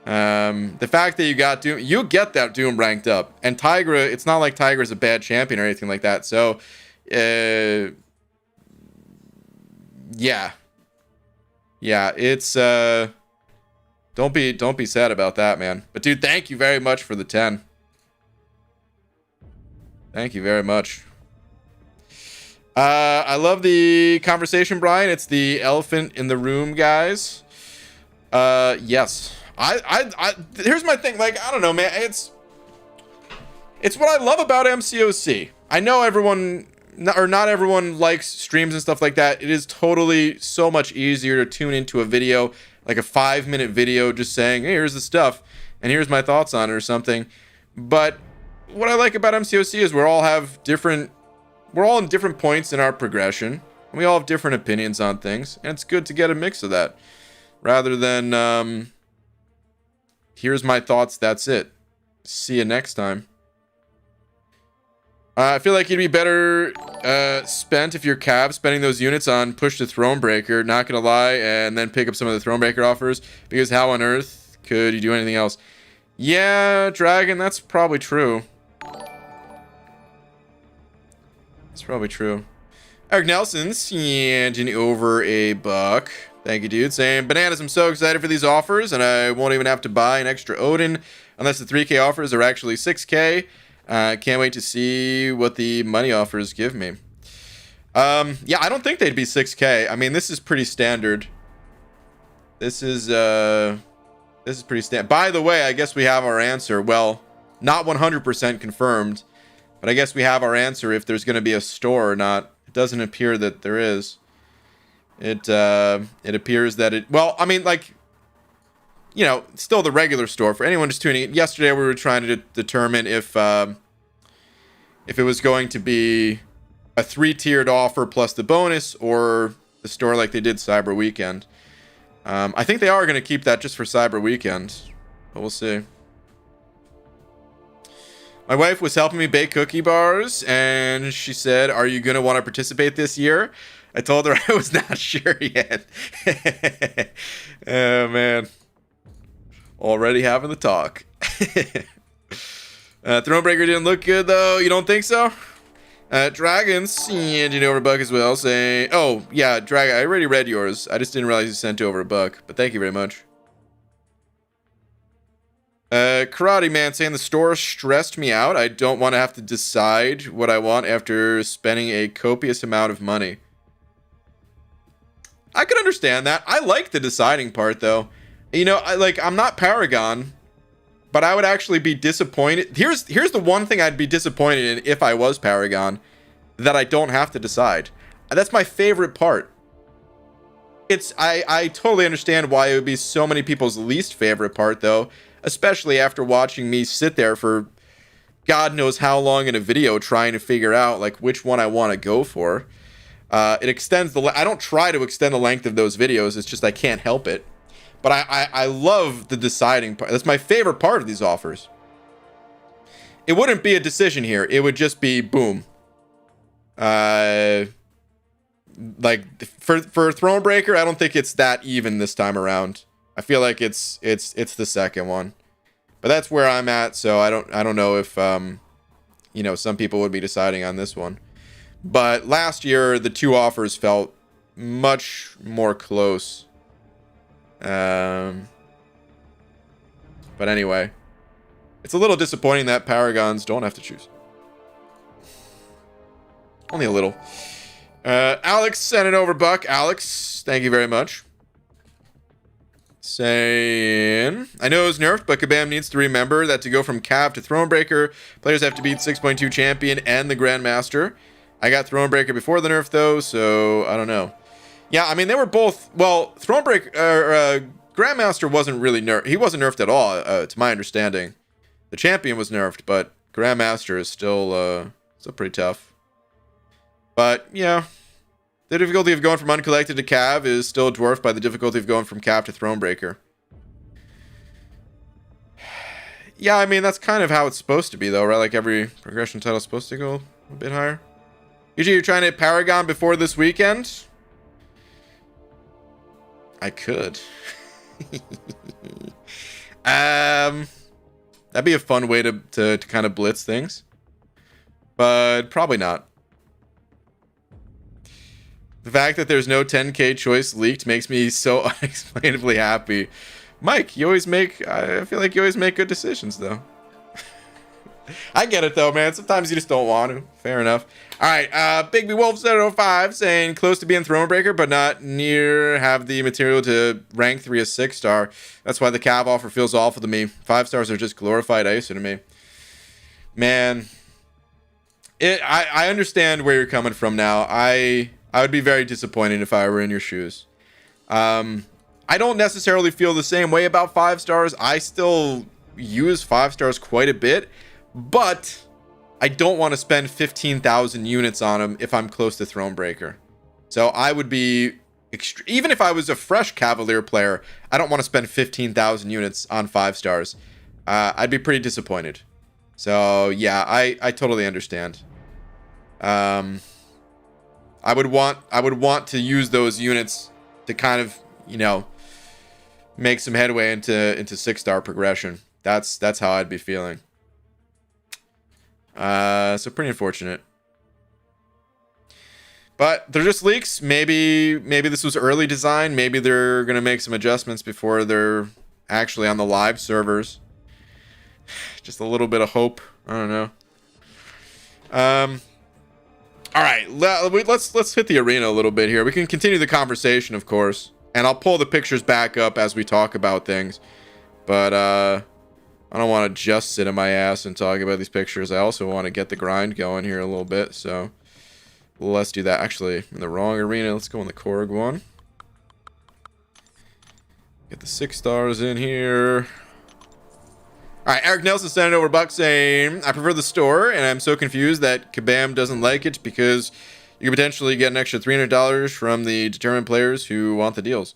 The fact that you got Doom, you get that Doom ranked up. And Tigra, it's not like Tigra's a bad champion or anything like that. So, yeah. Yeah, it's, don't be sad about that, man. But dude, thank you very much for the 10. Thank you very much. I love the conversation, Brian. It's the elephant in the room, guys. Yes. Here's my thing. Like, I don't know, man. It's what I love about MCOC. I know not everyone likes streams and stuff like that. It is totally so much easier to tune into a video, like a 5-minute video, just saying, hey, here's the stuff, and here's my thoughts on it or something. But what I like about MCOC is we all have different we're all in different points in our progression, and we all have different opinions on things, and it's good to get a mix of that, rather than, here's my thoughts, that's it. See you next time. I feel like it'd be better spent if you're Cav spending those units on push to Thronebreaker, not gonna lie, and then pick up some of the Thronebreaker offers, because how on earth could you do anything else? Yeah, Dragon, that's probably true. That's probably true. Eric Nelson, sending over a buck. Thank you, dude. Saying, bananas, I'm so excited for these offers, and I won't even have to buy an extra Odin unless the 3K offers are actually 6K. Can't wait to see what the money offers give me. Yeah, I don't think they'd be 6K. I mean, this is pretty standard. This is pretty standard. By the way, I guess we have our answer. Well, not 100% confirmed, but I guess we have our answer if there's going to be a store or not. It doesn't appear that there is. It appears that it... Well, I mean, like... You know, still the regular store for anyone just tuning in. Yesterday we were trying to determine if it was going to be a 3-tiered offer plus the bonus, or the store like they did Cyber Weekend. I think they are going to keep that just for Cyber Weekend, but we'll see. My wife was helping me bake cookie bars, and she said, "Are you going to want to participate this year?" I told her I was not sure yet. Oh man. Already having the talk. Thronebreaker didn't look good though. You don't think so? Dragons, and over a buck as well. Saying, oh yeah, Dragon. I already read yours. I just didn't realize you sent over a buck. But thank you very much. Karate Man saying the store stressed me out. I don't want to have to decide what I want after spending a copious amount of money. I could understand that. I like the deciding part though. You know, I'm not Paragon, but I would actually be disappointed. Here's the one thing I'd be disappointed in if I was Paragon, that I don't have to decide. That's my favorite part. I totally understand why it would be so many people's least favorite part though, especially after watching me sit there for God knows how long in a video trying to figure out like which one I want to go for. It extends I don't try to extend the length of those videos. It's just I can't help it. But I love the deciding part. That's my favorite part of these offers. It wouldn't be a decision here. It would just be boom. Like for Thronebreaker, I don't think it's that even this time around. I feel like it's the second one. But that's where I'm at, so I don't know if you know, some people would be deciding on this one. But last year the two offers felt much more close. But anyway, it's a little disappointing that Paragons don't have to choose. Only a little. Alex sent it over, Buck. Alex, thank you very much. Saying, I know it's nerfed, but Kabam needs to remember that to go from Cav to Thronebreaker, players have to beat 6.2 champion and the Grandmaster. I got Thronebreaker before the nerf though, so I don't know. Yeah, I mean, they were both... Well, Thronebreaker... Grandmaster wasn't really nerfed. He wasn't nerfed at all, to my understanding. The champion was nerfed, but Grandmaster is still pretty tough. But, yeah. The difficulty of going from Uncollected to Cav is still dwarfed by the difficulty of going from Cav to Thronebreaker. Yeah, I mean, that's kind of how it's supposed to be, though, right? Like, every progression title is supposed to go a bit higher. Usually you're trying to hit Paragon before this weekend. I could. That'd be a fun way to kind of blitz things, but probably not. The fact that there's no 10K choice leaked makes me so unexplainably happy. Mike, I feel like you always make good decisions though. I get it though, man. Sometimes you just don't want to. Fair enough. All right, Bigby Wolf 705 saying close to being Thronebreaker, but not near have the material to rank 3 a 6-star. That's why the Cav offer feels awful to me. 5 stars are just glorified ISO to me. Man, I understand where you're coming from now. I would be very disappointed if I were in your shoes. I don't necessarily feel the same way about 5 stars. I still use 5 stars quite a bit, but I don't want to spend 15,000 units on them if I'm close to thronebreaker. So I would be even if I was a fresh cavalier player, I don't want to spend 15,000 units on 5 stars. I'd be pretty disappointed. So yeah, I totally understand. I would want to use those units to kind of, you know, make some headway into 6-star progression. That's how I'd be feeling. So pretty unfortunate. But they're just leaks. Maybe this was early design. Maybe they're gonna make some adjustments before they're actually on the live servers. Just a little bit of hope. I don't know. All right, let's hit the arena a little bit here. We can continue the conversation, of course, and I'll pull the pictures back up as we talk about things. But I don't want to just sit on my ass and talk about these pictures. I also want to get the grind going here a little bit. So let's do that. Actually, in the wrong arena. Let's go in the Korg one. Get the 6 stars in here. All right, Eric Nelson sent it over buck saying, I prefer the store, and I'm so confused that Kabam doesn't like it because you could potentially get an extra $300 from the determined players who want the deals.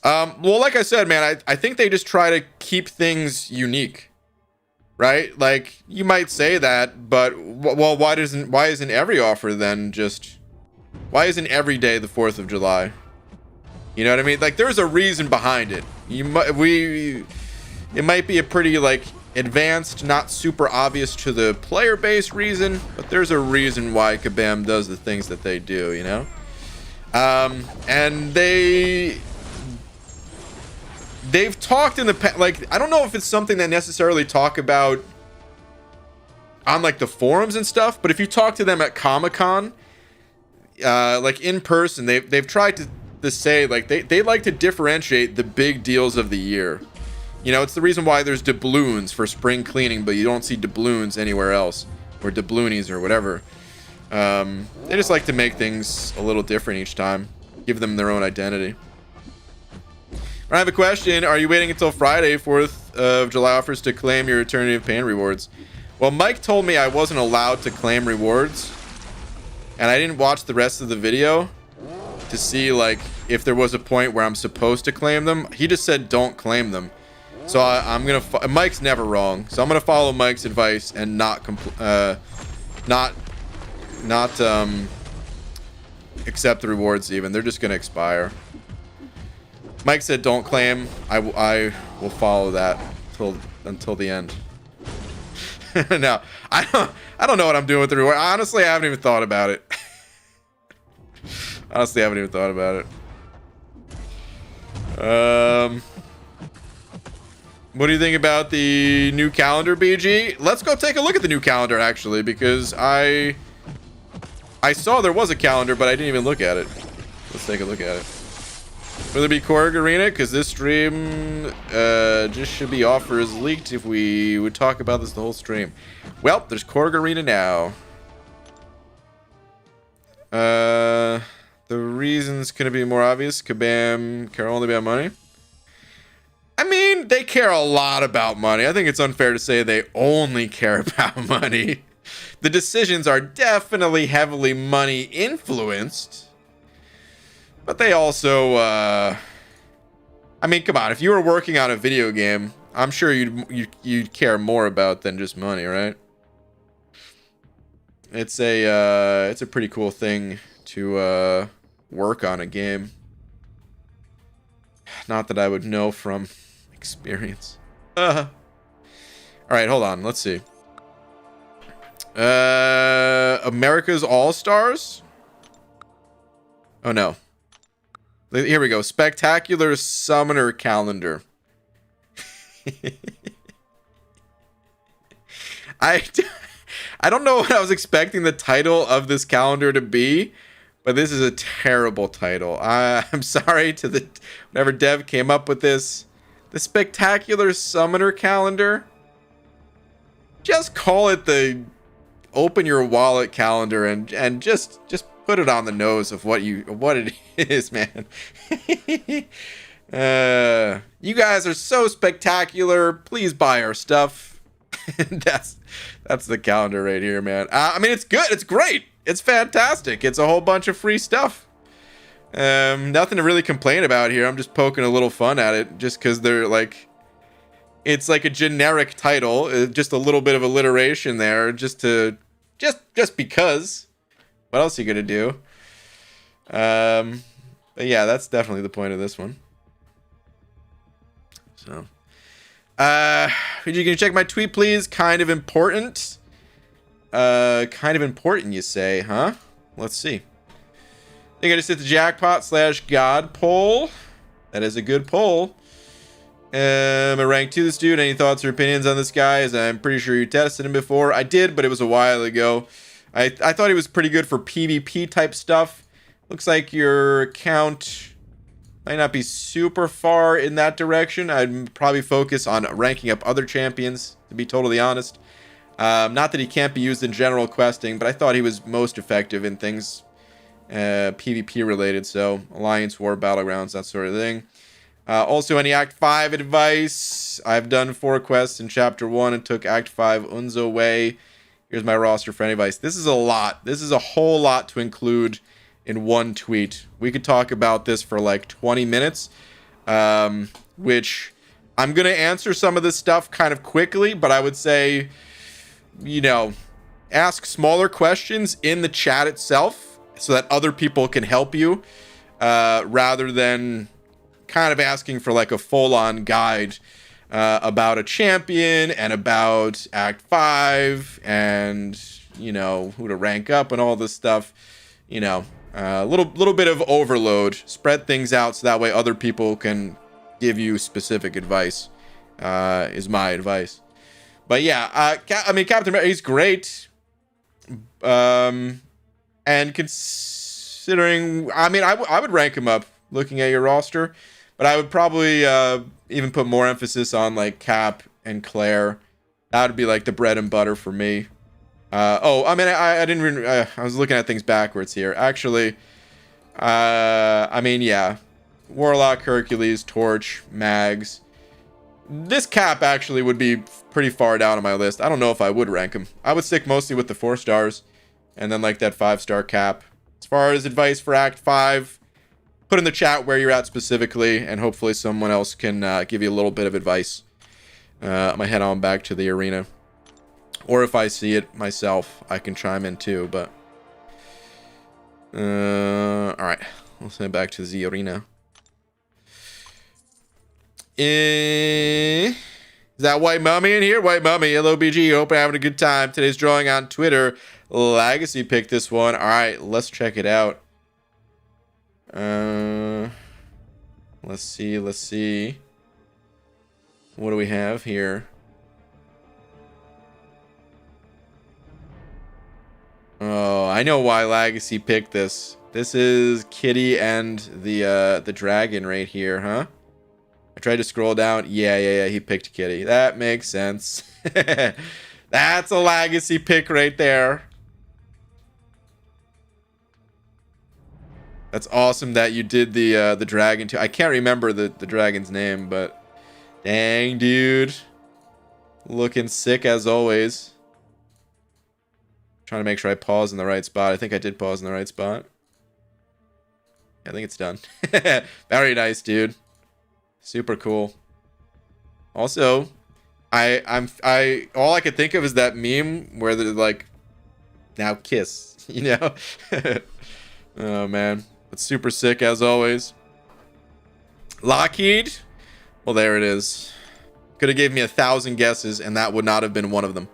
Well, like I said, man, I think they just try to keep things unique, right? Like, you might say that, but, well, why isn't every offer then just, why isn't every day the 4th of July? You know what I mean? Like, there's a reason behind it. It might be a pretty, like, advanced, not super obvious to the player base reason, but there's a reason why Kabam does the things that they do, you know? And they've talked in the past, like, I don't know if it's something they necessarily talk about on, like, the forums and stuff, but if you talk to them at Comic-Con, like, in person, they've tried to say, like, they like to differentiate the big deals of the year. You know, it's the reason why there's doubloons for spring cleaning, but you don't see doubloons anywhere else, or doubloonies or whatever. They just like to make things a little different each time, give them their own identity. I have a question. Are you waiting until Friday, 4th of July offers to claim your Eternity of Pain rewards? Well, Mike told me I wasn't allowed to claim rewards, and I didn't watch the rest of the video to see, like, if there was a point where I'm supposed to claim them. He just said don't claim them. So I'm gonna. Mike's never wrong. So I'm gonna follow Mike's advice and not accept the rewards. Even they're just gonna expire. Mike said don't claim. I will follow that until the end. No, I don't know what I'm doing with the reward. Honestly, I haven't even thought about it. Honestly, I haven't even thought about it. What do you think about the new calendar, BG? Let's go take a look at the new calendar, actually, because I saw there was a calendar, but I didn't even look at it. Let's take a look at it. Will there be Korg Arena? Because this stream just should be offers leaked if we would talk about this the whole stream. Well, there's Korg Arena now. The reasons couldn't be more obvious. Kabam care only about money. I mean, they care a lot about money. I think it's unfair to say they only care about money. The decisions are definitely heavily money influenced. But they also, I mean, come on. If you were working on a video game, I'm sure you'd care more about than just money, right? It's a pretty cool thing to work on a game. Not that I would know from experience. All right, hold on. Let's see. America's All-Stars? Oh, no. Here we go. Spectacular Summoner Calendar. I don't know what I was expecting the title of this calendar to be, but this is a terrible title. I'm sorry to whatever dev came up with this. The Spectacular Summoner Calendar. Just call it the Open Your Wallet Calendar and just put it on the nose of what it is, man. You guys are so spectacular. Please buy our stuff. That's the calendar right here, man. I mean, it's good. It's great. It's fantastic. It's a whole bunch of free stuff. Nothing to really complain about here. I'm just poking a little fun at it just because they're like, it's like a generic title, just a little bit of alliteration there, just because. What else are you gonna do? But yeah, that's definitely the point of this one. So, you can check my tweet, please. Kind of important. Kind of important, you say, huh? Let's see. I think I just hit the jackpot/God poll. That is a good poll. A rank 2 this dude. Any thoughts or opinions on this guy? As I'm pretty sure you tested him before. I did, but it was a while ago. I thought he was pretty good for PvP type stuff. Looks like your account might not be super far in that direction. I'd probably focus on ranking up other champions, to be totally honest. Not that he can't be used in general questing, but I thought he was most effective in things PvP related. So Alliance, War, Battlegrounds, that sort of thing. Also, any Act 5 advice? I've done 4 quests in Chapter 1 and took Act 5 Unzo way. Here's my roster for any advice. This is a lot. This is a whole lot to include in one tweet. We could talk about this for like 20 minutes, which I'm going to answer some of this stuff kind of quickly, but I would say, you know, ask smaller questions in the chat itself so that other people can help you, rather than kind of asking for like a full-on guide about a champion and about Act 5 and, you know, who to rank up and all this stuff. You know, a little bit of overload. Spread things out so that way other people can give you specific advice, is my advice. But yeah, I mean, Captain America, he's great. And considering, I mean, I would rank him up looking at your roster. But I would probably even put more emphasis on like Cap and Claire. That would be like the bread and butter for me. I mean, I didn't really, I was looking at things backwards here. Actually, I mean, yeah. Warlock, Hercules, Torch, Mags. This Cap actually would be pretty far down on my list. I don't know if I would rank him. I would stick mostly with the 4 stars. And then like that 5-star Cap. As far as advice for Act 5... put in the chat where you're at specifically, and hopefully someone else can give you a little bit of advice. I might head on back to the arena. Or if I see it myself, I can chime in too, but... alright, let's head back to the arena. Is that White Mummy in here? White Mummy, hello BG, hope you're having a good time. Today's drawing on Twitter. Legacy picked this one. Alright, let's check it out. Let's see. What do we have here? Oh, I know why Legacy picked this. This is Kitty and the dragon right here, huh? I tried to scroll down. Yeah, he picked Kitty. That makes sense. That's a Legacy pick right there. That's awesome that you did the dragon too. I can't remember the dragon's name, but dang, dude. Looking sick as always. Trying to make sure I pause in the right spot. I think I did pause in the right spot. I think it's done. Very nice, dude. Super cool. Also, I all I could think of is that meme where they're like, now kiss, you know? Oh man. It's super sick as always. Lockheed? Well, there it is. Could have gave me 1,000 guesses, and that would not have been one of them.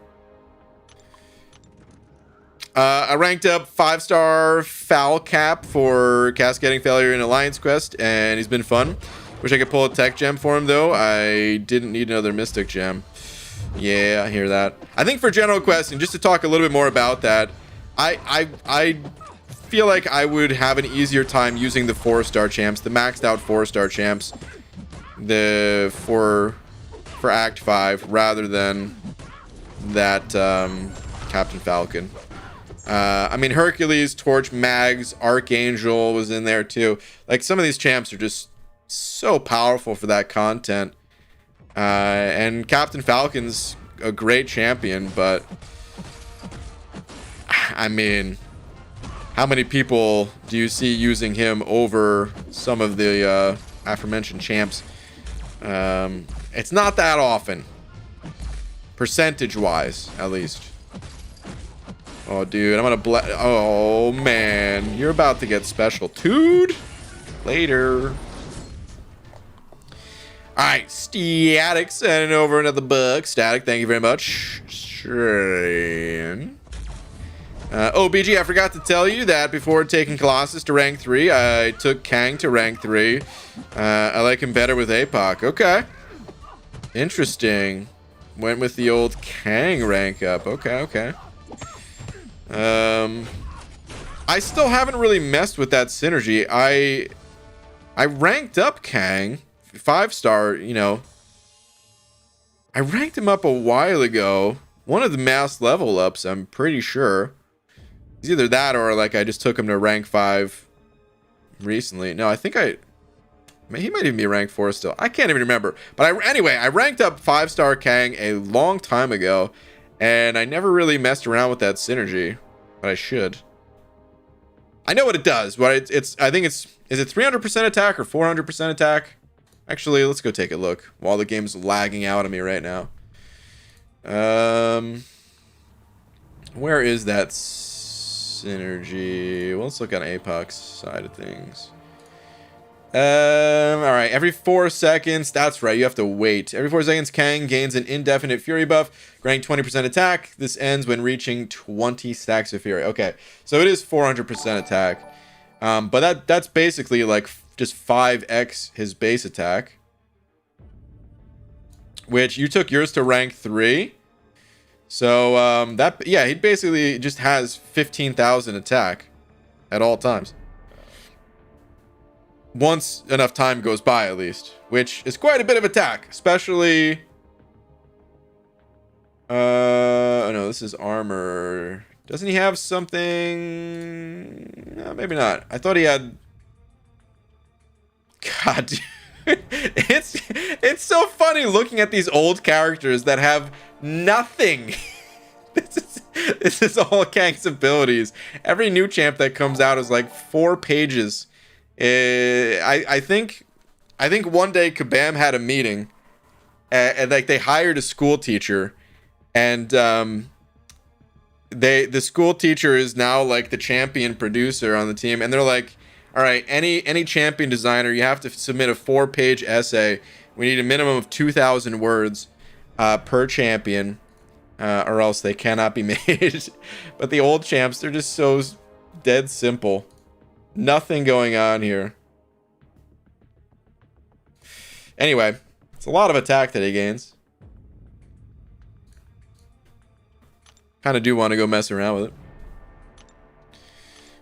I ranked up 5-star Foul Cap for Cascading Failure in Alliance Quest, and he's been fun. Wish I could pull a tech gem for him, though. I didn't need another Mystic gem. Yeah, I hear that. I think for General Quest, and just to talk a little bit more about that, I feel like I would have an easier time using the 4-star champs, the maxed out 4-star champs, for Act 5 rather than that Captain Falcon. I mean, Hercules, Torch, Mags, Archangel was in there too. Like, some of these champs are just so powerful for that content. And Captain Falcon's a great champion, but I mean, how many people do you see using him over some of the aforementioned champs? It's not that often, percentage-wise, at least. Oh, dude, I'm gonna oh, man. You're about to get special, dude. Later. Alright, Static sending over another buck. Static, thank you very much. Oh, BG, I forgot to tell you that before taking Colossus to rank 3, I took Kang to rank 3. I like him better with APOC. Okay. Interesting. Went with the old Kang rank up. Okay, okay. I still haven't really messed with that synergy. I ranked up Kang 5-star, you know. I ranked him up a while ago. One of the mass level ups, I'm pretty sure. It's either that or like I just took him to rank 5 recently. No, I think he might even be rank 4 still. I can't even remember. But anyway, I ranked up 5-star Kang a long time ago, and I never really messed around with that synergy, but I should. I know what it does, but I think is it 300% attack or 400% attack? Actually, let's go take a look while the game's lagging out on me right now. Where is that synergy? Well, let's look on APOC's side of things. All right, every 4 seconds. That's right, you have to wait. Every 4 seconds, Kang gains an indefinite Fury buff, granting 20% attack. This ends when reaching 20 stacks of Fury. Okay, so it is 400% attack. But that's basically like just 5x his base attack. Which you took yours to rank 3. So yeah, he basically just has 15,000 attack at all times. Once enough time goes by, at least, which is quite a bit of attack, especially. Oh no, this is armor. Doesn't he have something? No, maybe not. I thought he had. God, dude. It's so funny looking at these old characters that have nothing. This is all Kang's abilities. Every new champ that comes out is like 4 pages. I think one day Kabam had a meeting, and like they hired a school teacher, and the school teacher is now like the champion producer on the team, and they're like, all right, any champion designer, you have to submit a 4-page essay. We need a minimum of 2,000 words per champion, or else they cannot be made. But the old champs, they're just so dead simple. Nothing going on here. Anyway, it's a lot of attack that he gains. Kind of do want to go mess around with it.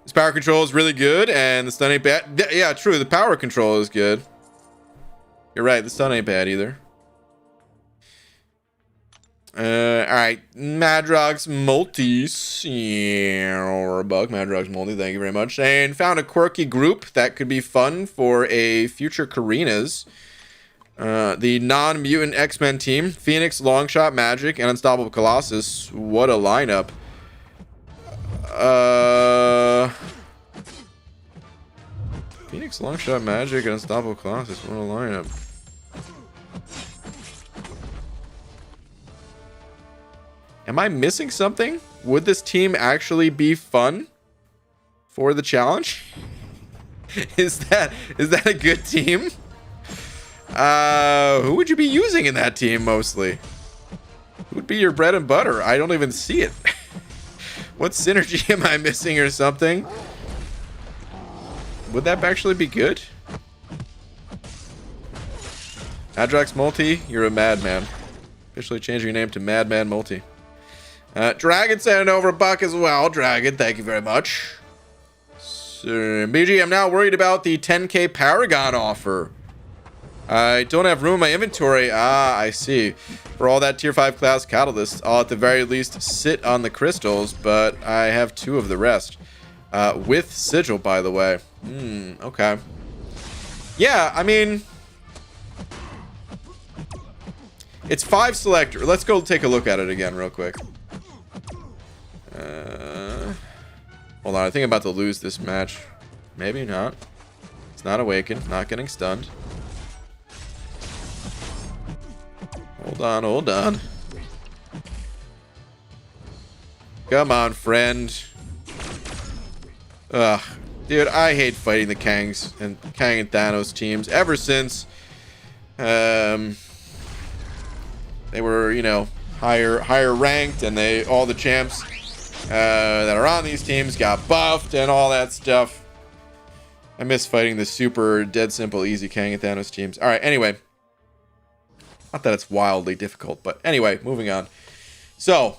His power control is really good, and the stun ain't bad. Yeah, true. The power control is good. You're right. The stun ain't bad either. All right. Madrox Multis. Or bug. Madrox Multi. Thank you very much. And found a quirky group that could be fun for a future Karinas. The non-mutant X-Men team. Phoenix, Longshot, Magic, and Unstoppable Colossus. What a lineup. Phoenix, Longshot, Magic, and Unstoppable Colossus. What a lineup. Am I missing something? Would this team actually be fun for the challenge? Is that a good team? Who would you be using in that team mostly? Who would be your bread and butter? I don't even see it. What synergy am I missing or something? Would that actually be good? Madrox Multi, you're a madman. Officially changing your name to Madman Multi. Dragon sending over a buck as well. Dragon, thank you very much. So, BG, I'm now worried about the 10k Paragon offer. I don't have room in my inventory. Ah, I see. For all that tier 5 class catalyst, I'll at the very least sit on the crystals, but I have 2 of the rest. With sigil, by the way. Okay. Yeah, I mean, It's 5 selector. Let's go take a look at it again real quick. Hold on, I think I'm about to lose this match. Maybe not. It's not awakened, not getting stunned. Hold on, hold on. Come on, friend. Ugh. Dude, I hate fighting the Kangs and Kang and Thanos teams ever since they were, you know, higher ranked, and all the champs that are on these teams got buffed and all that stuff. I miss fighting the super dead simple easy Kang and Thanos teams. All right, anyway. Not that it's wildly difficult, but anyway, moving on. So,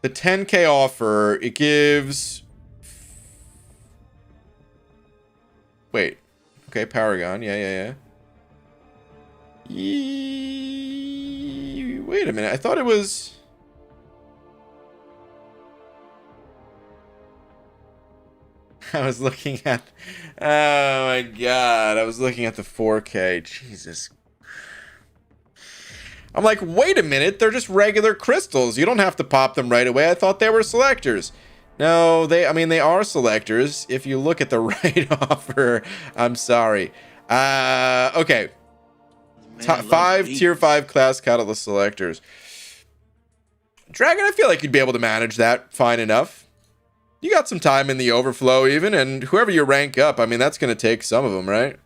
the 10K offer, it gives... Wait. Okay, Paragon. Yeah. Wait a minute. I thought it was... I was looking at... Oh my god. I was looking at the 4K. Jesus. I'm like, wait a minute. They're just regular crystals. You don't have to pop them right away. I thought they were selectors. No, they are selectors. If you look at the right offer, I'm sorry. Okay. Tier 5 class catalyst selectors. Dragon, I feel like you'd be able to manage that fine enough. You got some time in the overflow even, and whoever you rank up, I mean, that's going to take some of them, right?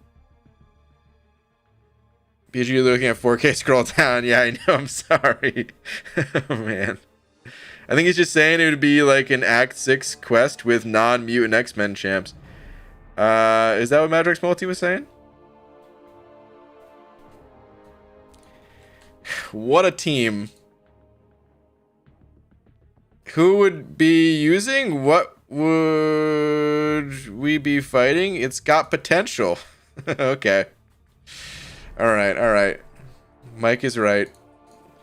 PG looking at 4K scroll down. Yeah, I know. I'm sorry. Oh, man. I think he's just saying it would be like an Act 6 quest with non-mutant X-Men champs. Is that what Madrex Multi was saying? What a team. Who would be using? What would we be fighting? It's got potential. Okay. All right. Mike is right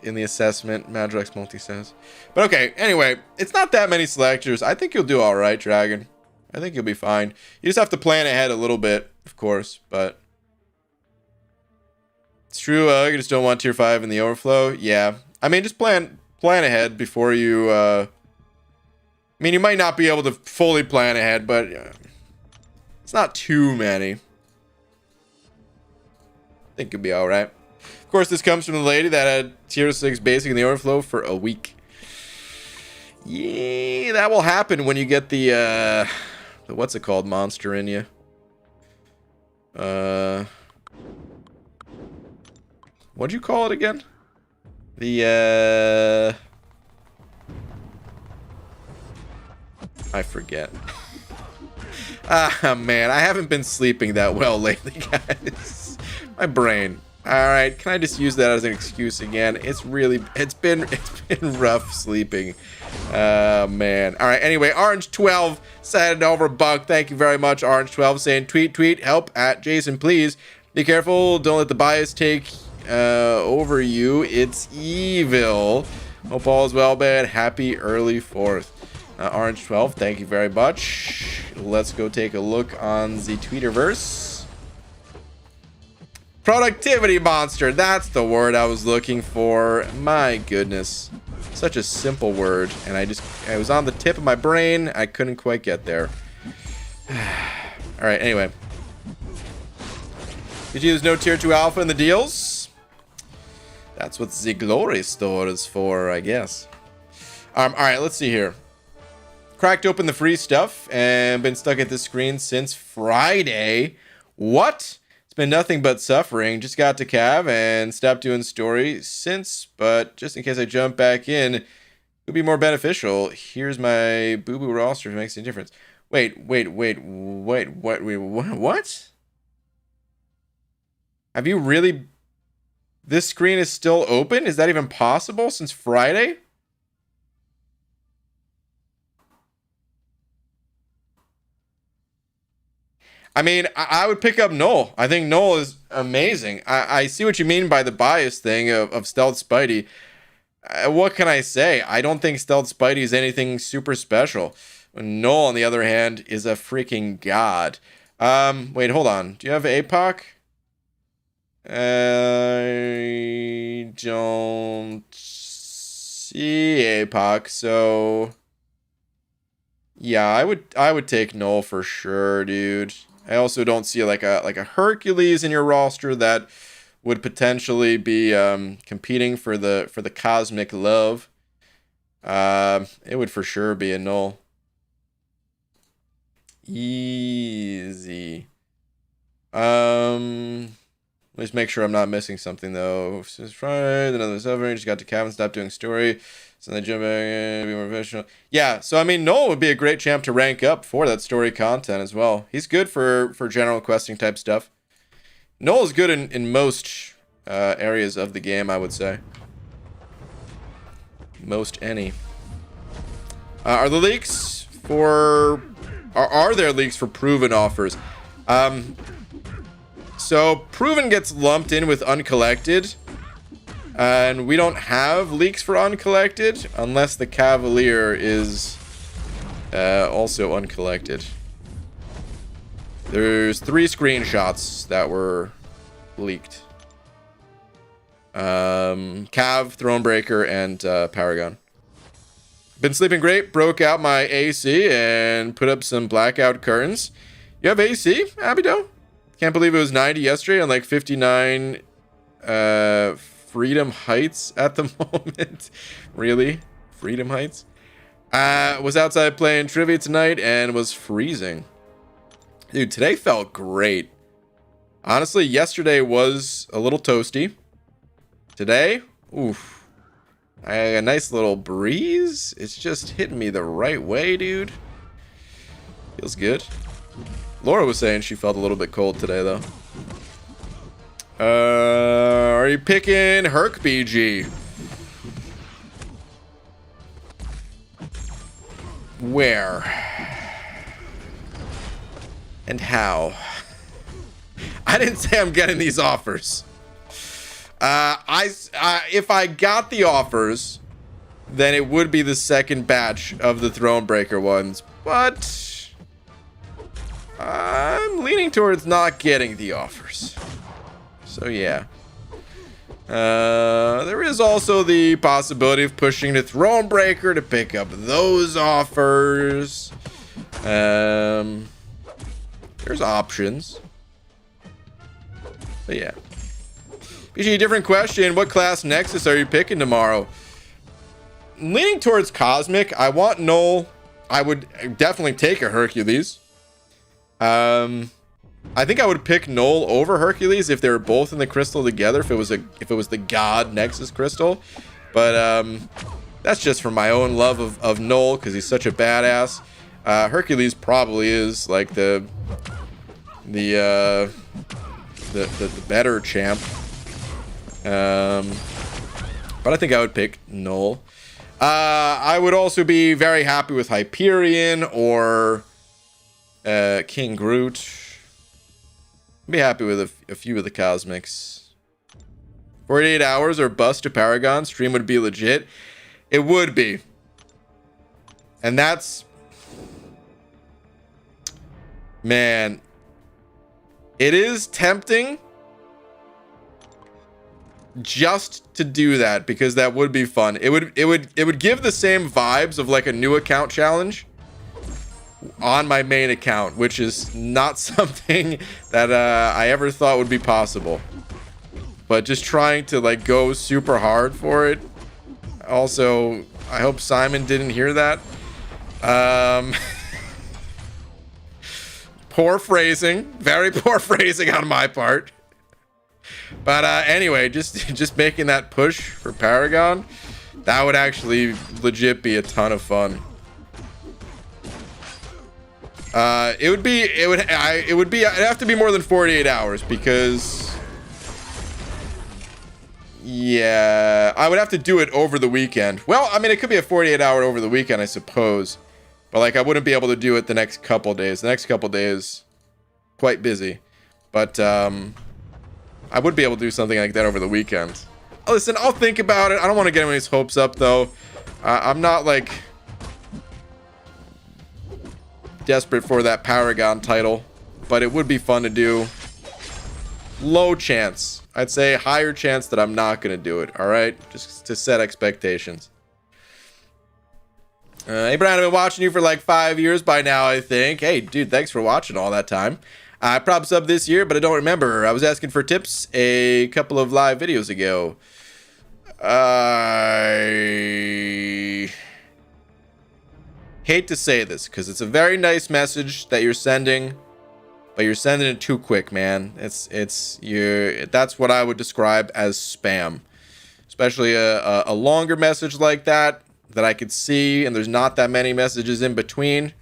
in the assessment, Madrex Multi says. But okay, anyway, it's not that many selectors. I think you'll do all right, Dragon. I think you'll be fine. You just have to plan ahead a little bit, of course, but it's true. You just don't want tier 5 in the overflow. Yeah, I mean, just plan ahead before you. I mean, you might not be able to fully plan ahead, but it's not too many. I think you'll be all right. Of course, this comes from the lady that had tier 6 basic in the overflow for a week. Yeah, that will happen when you get the what's it called monster in you. What'd you call it again? The I forget. Ah, man, I haven't been sleeping that well lately, guys. My brain. All right, can I just use that as an excuse again? It's been rough sleeping. Man. All right, anyway, Orange12 sent over a buck. Thank you very much, Orange12, saying tweet, help at Jason, please. Be careful, don't let the bias take over you. It's evil. Hope all is well, man. Happy early 4th. Orange12, thank you very much. Let's go take a look on the Tweeterverse. Productivity monster. That's the word I was looking for. My goodness. Such a simple word. And I was on the tip of my brain. I couldn't quite get there. All right, anyway. Did you use no tier 2 alpha in the deals? That's what the glory store is for, I guess. All right, let's see here. Cracked open the free stuff and been stuck at this screen since Friday. What? It's been nothing but suffering. Just got to Cav and stopped doing story since, but just in case I jump back in, it would be more beneficial. Here's my boo-boo roster if it makes any difference. Wait, what? Have you really... This screen is still open? Is that even possible since Friday? I mean, I would pick up Null. I think Null is amazing. I see what you mean by the bias thing of Stealth Spidey. What can I say? I don't think Stealth Spidey is anything super special. Null, on the other hand, is a freaking god. Wait, hold on. Do you have APOC? I don't see APOC, so yeah, I would take Null for sure, dude. I also don't see like a Hercules in your roster that would potentially be competing for the cosmic love. It would for sure be a Null. Easy. Let's make sure I'm not missing something though. Since Friday, another 7 just got to cabin, stop doing story. So they jump back in, be more professional. Yeah, so I mean, Noel would be a great champ to rank up for that story content as well. He's good for general questing type stuff. Noel is good in most areas of the game, I would say. Most any. Are the leaks for... Are there leaks for proven offers? So proven gets lumped in with uncollected. And we don't have leaks for uncollected unless the cavalier is also uncollected. There's 3 screenshots that were leaked. Cav, Thronebreaker, and Paragon. Been sleeping great. Broke out my AC and put up some blackout curtains. You have AC, Abido? Can't believe it was 90 yesterday and like 59 Freedom Heights at the moment. Really? Freedom Heights? Was outside playing trivia tonight and was freezing. Dude, today felt great. Honestly, yesterday was a little toasty. Today, oof. A nice little breeze. It's just hitting me the right way, dude. Feels good. Laura was saying she felt a little bit cold today, though. Are you picking Herc BG? Where? And how? I didn't say I'm getting these offers. If I got the offers, then it would be the second batch of the Thronebreaker ones. But I'm leaning towards not getting the offers. So yeah. There is also the possibility of pushing the Thronebreaker to pick up those offers. There's options. But yeah. BG, different question. What class Nexus are you picking tomorrow? Leaning towards Cosmic. I want Null. I would definitely take a Hercules. I think I would pick Null over Hercules if they were both in the crystal together. If it was the God Nexus crystal. But that's just for my own love of Null because he's such a badass. Hercules probably is like the better champ. But I think I would pick Null. I would also be very happy with Hyperion or King Groot. I'd be happy with a few of the Cosmics. 48 hours or bust to Paragon. Stream would be legit. It would be. And that's... Man. It is tempting just to do that because that would be fun. It would give the same vibes of like a new account challenge on my main account, which is not something that I ever thought would be possible. But just trying to like go super hard for it. Also, I hope Simon didn't hear that. Poor phrasing, very poor phrasing on my part. But anyway, just making that push for Paragon, that would actually legit be a ton of fun. It'd have to be more than 48 hours because yeah, I would have to do it over the weekend. Well, I mean, it could be a 48-hour over the weekend, I suppose. But like I wouldn't be able to do it the next couple days. The next couple days quite busy. But I would be able to do something like that over the weekend. Listen, I'll think about it. I don't want to get anybody's hopes up, though. I'm not, like, desperate for that Paragon title. But it would be fun to do. Low chance I'd say higher chance that I'm not going to do it. All right. Just to set expectations. Hey, Brian, I've been watching you for like 5 years by now, I think. Hey, dude, thanks for watching all that time. I probably subbed this year, but I don't remember. I was asking for tips a couple of live videos ago. I hate to say this because it's a very nice message that you're sending, but you're sending it too quick, man. That's what I would describe as spam, especially a longer message like that I could see, and there's not that many messages in between.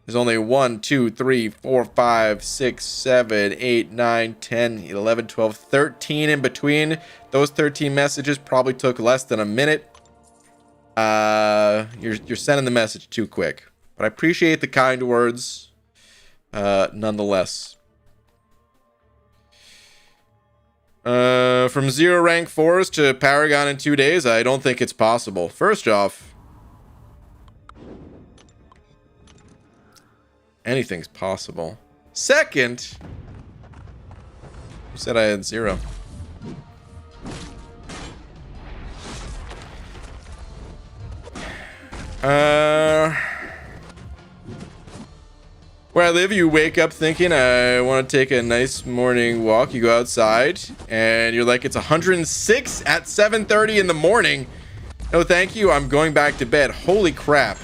There's only 1, 2, 3, 4, 5, 6, 7, 8, 9, 10, 11, 12, 13 in between. Those 13 messages probably took less than a minute. You're sending the message too quick, but I appreciate the kind words nonetheless. From 0 rank 4s to Paragon in 2 days, I don't think it's possible. First off, anything's possible. Second, you said I had 0. Where I live, you wake up thinking, I want to take a nice morning walk. You go outside, and you're like, it's 106 at 7:30 in the morning. No, thank you. I'm going back to bed. Holy crap.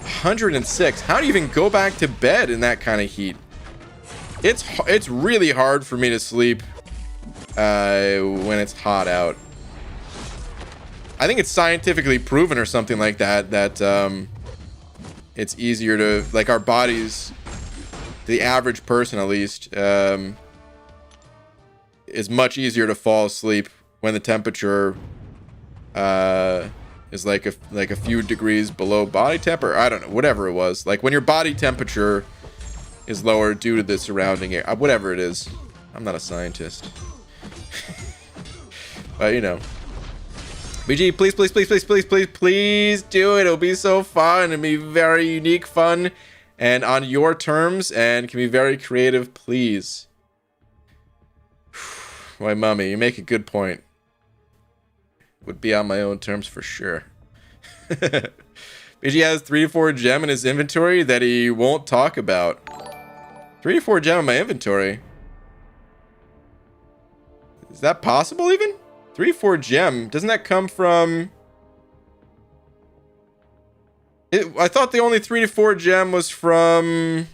106. How do you even go back to bed in that kind of heat? It's really hard for me to sleep when it's hot out. I think it's scientifically proven or something like that it's easier to, like, our bodies, the average person at least, is much easier to fall asleep when the temperature is like a few degrees below body temperature. I don't know, whatever it was. Like when your body temperature is lower due to the surrounding air, whatever it is. I'm not a scientist. But you know. BG, please do it. It'll be so fun. It'll be very unique, fun, and on your terms, and can be very creative, please. My mummy, you make a good point. Would be on my own terms for sure. BG has 3 to 4 gem in his inventory that he won't talk about. 3 to 4 gem in my inventory? Is that possible even? 3 to 4 gem, doesn't that come from... I thought the only 3 to 4 gem was from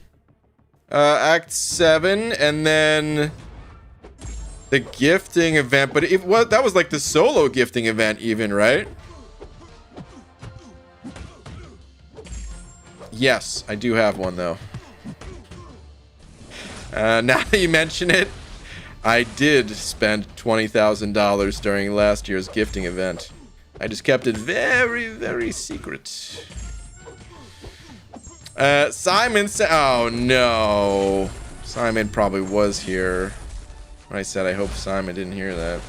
Act 7 and then the gifting event, but that was like the solo gifting event even, right? Yes, I do have one though. Now that you mention it, I did spend $20,000 during last year's gifting event. I just kept it very, very secret. Simon said, oh no. Simon probably was here. I said I hope Simon didn't hear that.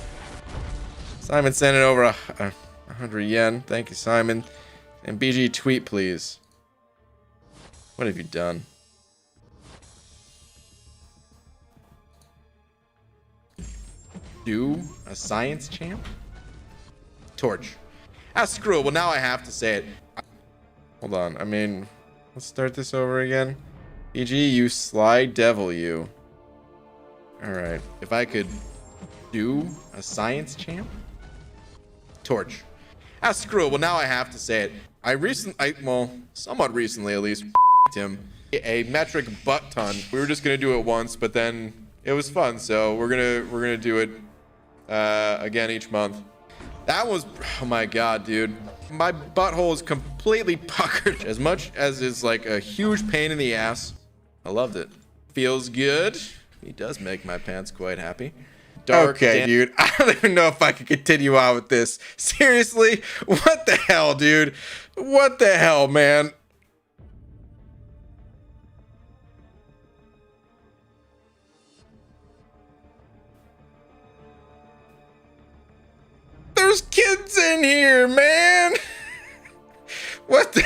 Simon sent it over 100 yen. Thank you, Simon. And BG, tweet, please. What have you done? Do a science champ? Torch. Ah, screw it. Well, now I have to say it. Hold on. I mean, let's start this over again. BG, you sly devil, you. Alright. If I could do a science champ? Torch. Ah, screw it. Well, now I have to say it. Well, somewhat recently at least, him a metric butt ton. We were just gonna do it once, but then it was fun, so we're gonna do it again each month. That was, oh my god, dude. My butthole is completely puckered. As much as it's like a huge pain in the ass, I loved it. Feels good. He does make my pants quite happy. Dark. Okay, dude. I don't even know if I can continue on with this. Seriously? What the hell, dude? What the hell, man? There's kids in here, man. What the?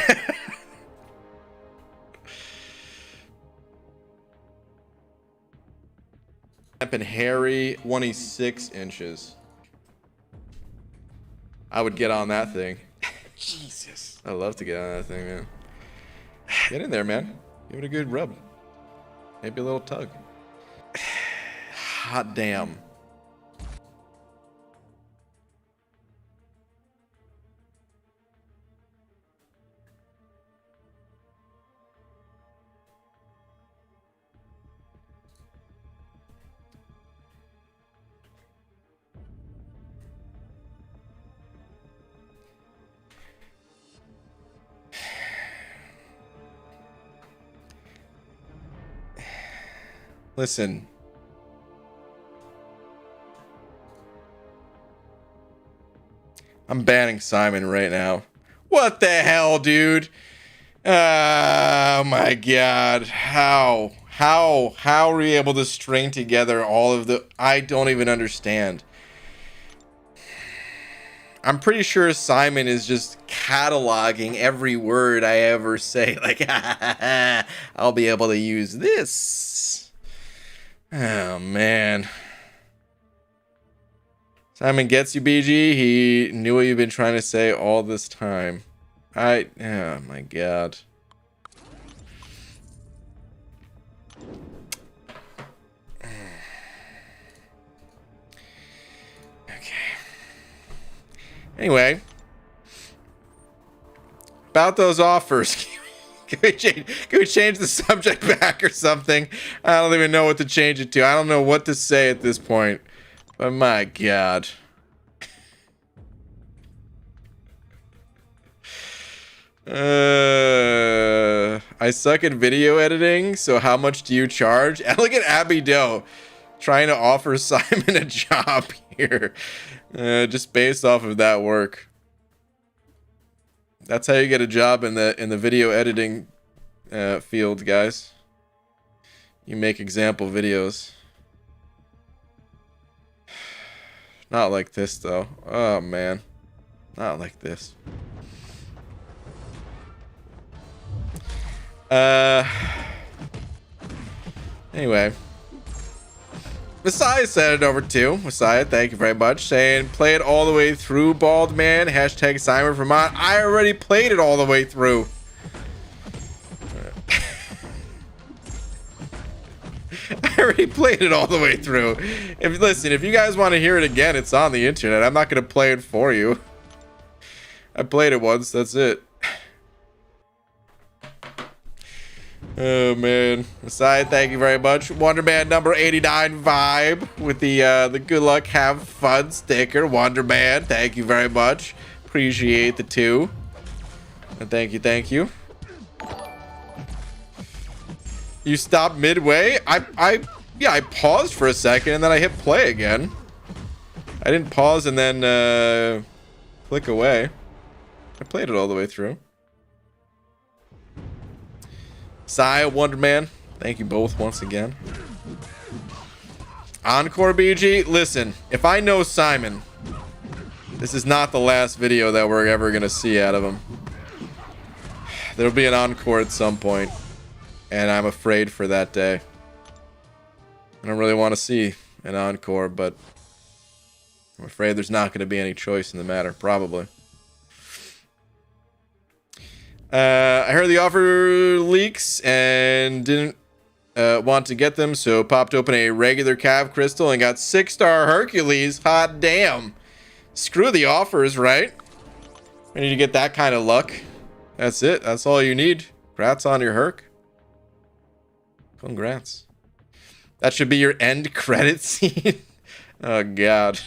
And Harry, 26 inches. I would get on that thing. Jesus. I'd love to get on that thing, man. Get in there, man. Give it a good rub. Maybe a little tug. Hot damn. Listen. I'm banning Simon right now. What the hell, dude? Oh my god. How are we able to string together all of the... I don't even understand. I'm pretty sure Simon is just cataloging every word I ever say. Like, I'll be able to use this. Oh, man. Simon gets you, BG. He knew what you've been trying to say all this time. Oh, my God. Anyway, about those offers, can we change the subject back or something? I don't even know what to change it to. I don't know what to say at this point. But my God. I suck at video editing, so how much do you charge? And look at Abby Doe trying to offer Simon a job here. Just based off of that work. That's how you get a job in the video editing field, guys. You make example videos. Not like this, though. Oh, man. Not like this. Anyway. Messiah said it over too. Messiah, thank you very much. Saying, play it all the way through, bald man. Hashtag Simon Vermont. I already played it all the way through. I already played it all the way through. Listen, if you guys want to hear it again, it's on the internet. I'm not going to play it for you. I played it once. That's it. Oh man, Messiah, thank you very much. Wonderman number 89 vibe with the good luck have fun sticker. Wonderman, thank you very much. Appreciate the 2. And thank you. You stopped midway? Yeah, I paused for a second and then I hit play again. I didn't pause and then click away. I played it all the way through. Saya, Wonderman, thank you both once again. Encore BG, listen, if I know Simon, this is not the last video that we're ever gonna see out of him. There'll be an encore at some point, and I'm afraid for that day. I don't really want to see an encore, but I'm afraid there's not gonna be any choice in the matter, probably. I heard the offer leaks and didn't want to get them, so popped open a regular Cav Crystal and got 6-star Hercules. Hot damn. Screw the offers, right? I need to get that kind of luck. That's it. That's all you need. Congrats on your Herc. Congrats. That should be your end credit scene. Oh, God.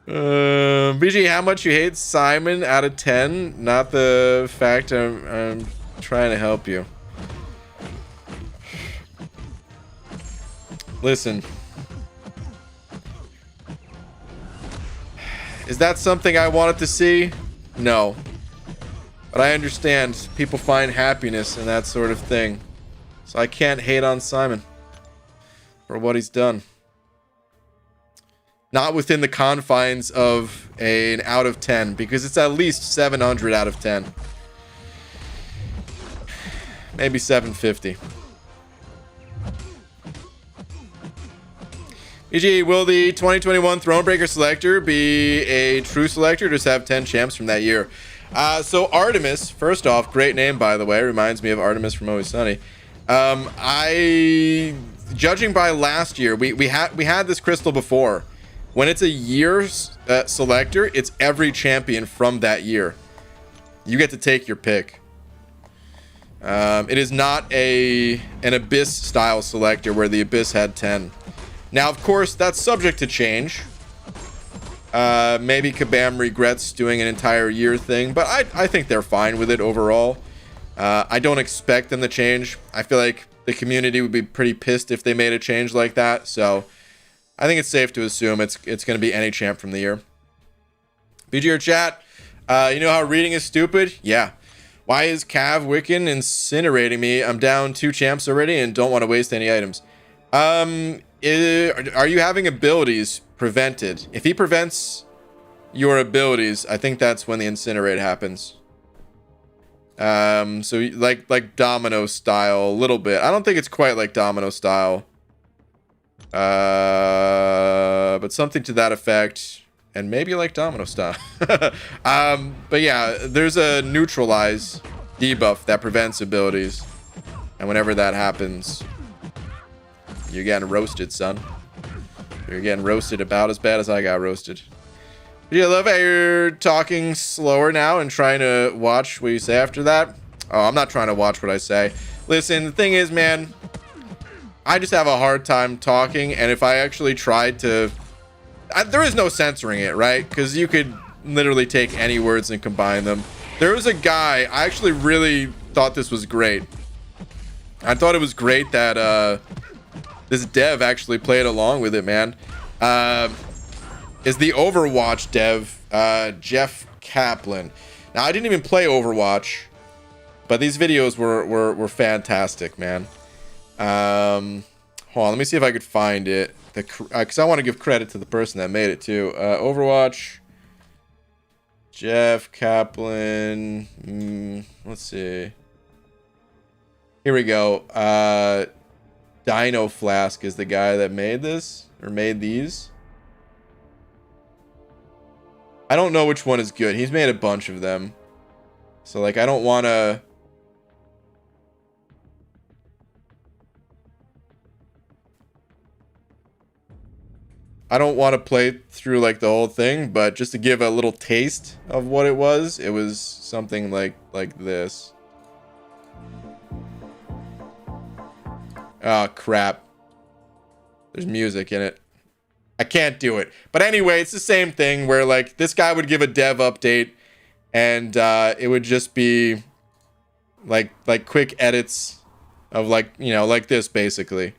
BG, how much you hate Simon out of 10? Not the fact I'm trying to help you. Listen. Is that something I wanted to see? No. But I understand people find happiness in that sort of thing. So I can't hate on Simon for what he's done. Not within the confines of an out of 10, because it's at least 700 out of 10. Maybe 750. EG, will the 2021 Thronebreaker selector be a true selector or just have 10 champs from that year? So Artemis, first off, great name, by the way. Reminds me of Artemis from Always Sunny. Judging by last year, we had this crystal before. When it's a year selector, it's every champion from that year. You get to take your pick. It is not an Abyss style selector where the Abyss had 10. Now, of course, that's subject to change. Maybe Kabam regrets doing an entire year thing, but I think they're fine with it overall. I don't expect them to change. I feel like the community would be pretty pissed if they made a change like that, so I think it's safe to assume it's going to be any champ from the year. BG or chat, you know how reading is stupid? Yeah. Why is Cav Wiccan incinerating me? I'm down 2 champs already and don't want to waste any items. Are you having abilities prevented? If he prevents your abilities, I think that's when the incinerate happens. So like domino style a little bit. I don't think it's quite like domino style. But something to that effect. And maybe like domino style. But yeah, there's a neutralize debuff that prevents abilities. And whenever that happens, you're getting roasted, son. You're getting roasted about as bad as I got roasted. Yeah, I love how you're talking slower now and trying to watch what you say after that. Oh, I'm not trying to watch what I say. Listen, the thing is, man, I just have a hard time talking. And if I actually tried to... there is no censoring it, right? Because you could literally take any words and combine them. There was a guy, I actually really thought this was great. I thought it was great that this dev actually played along with it, man. Is the Overwatch dev, Jeff Kaplan. Now, I didn't even play Overwatch, but these videos were fantastic, man. Hold on, let me see if I could find it. Because I want to give credit to the person that made it, too. Overwatch. Jeff Kaplan. Let's see. Here we go. Dino Flask is the guy that made this, or made these. I don't know which one is good. He's made a bunch of them. So, like, I don't want to... I don't want to play through, like, the whole thing, but just to give a little taste of what it was something like this. Oh, crap. There's music in it. I can't do it. But anyway, it's the same thing where, like, this guy would give a dev update and it would just be like quick edits of, like, you know, like this basically.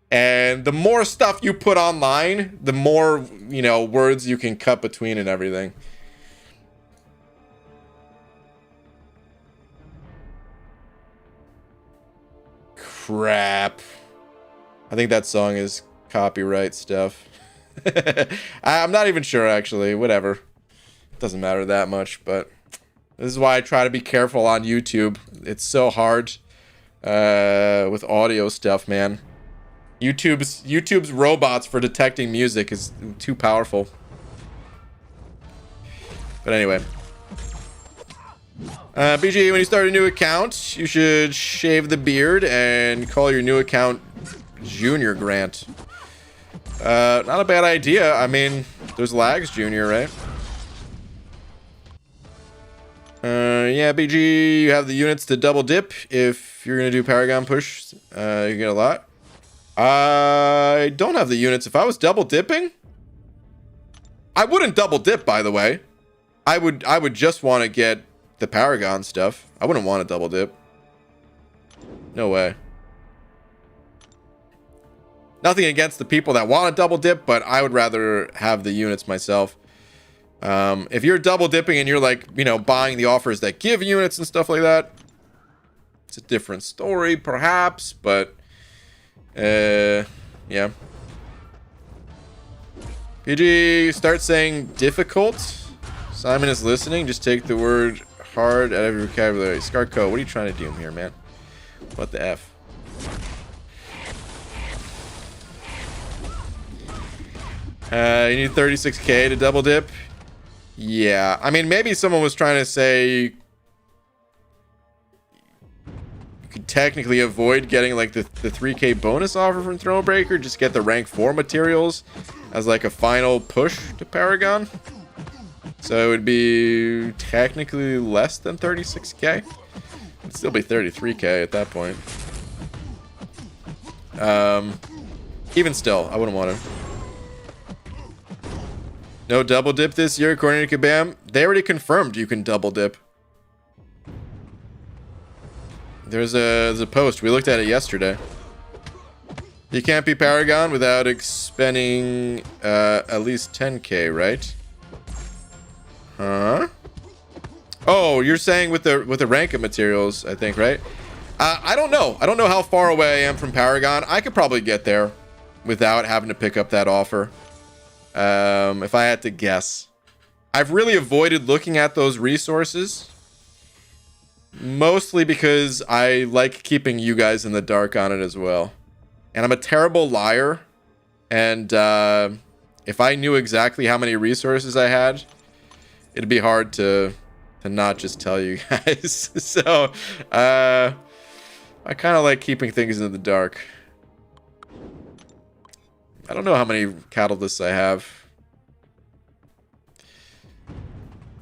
And the more stuff you put online, the more, you know, words you can cut between and everything. Crap. I think that song is copyright stuff. I'm not even sure, actually. Whatever. It doesn't matter that much, but this is why I try to be careful on YouTube. It's so hard with audio stuff, man. YouTube's robots for detecting music is too powerful. But anyway. BG, when you start a new account, you should shave the beard and call your new account Junior Grant. Not a bad idea. I mean, there's Lags Junior, right? Yeah, BG, you have the units to double dip. If you're gonna do Paragon push, you get a lot. I don't have the units. If I was double dipping, I wouldn't double dip, by the way. I would just want to get the Paragon stuff. I wouldn't want to double dip. No way. Nothing against the people that want to double dip, but I would rather have the units myself. If you're double dipping and you're, like, you know, buying the offers that give units and stuff like that, it's a different story, perhaps, but yeah. PG, start saying difficult. Simon is listening. Just take the word hard out of your vocabulary. Scarco, what are you trying to do here, man? What the F? You need 36k to double dip. Yeah, I mean, maybe someone was trying to say you could technically avoid getting like the 3k bonus offer from Thronebreaker. Just get the rank 4 materials as like a final push to Paragon. So it would be technically less than 36k. It'd still be 33k at that point. Even still, I wouldn't want to. No double dip this year, according to Kabam. They already confirmed you can double dip. There's a post. We looked at it yesterday. You can't be Paragon without expending at least 10k, right? Huh? Oh, you're saying with the rank of materials, I think, right? I don't know. I don't know how far away I am from Paragon. I could probably get there without having to pick up that offer. If I had to guess. I've really avoided looking at those resources. Mostly because I like keeping you guys in the dark on it as well. And I'm a terrible liar. And if I knew exactly how many resources I had, it'd be hard to not just tell you guys. So, I kind of like keeping things in the dark. I don't know how many catalysts I have.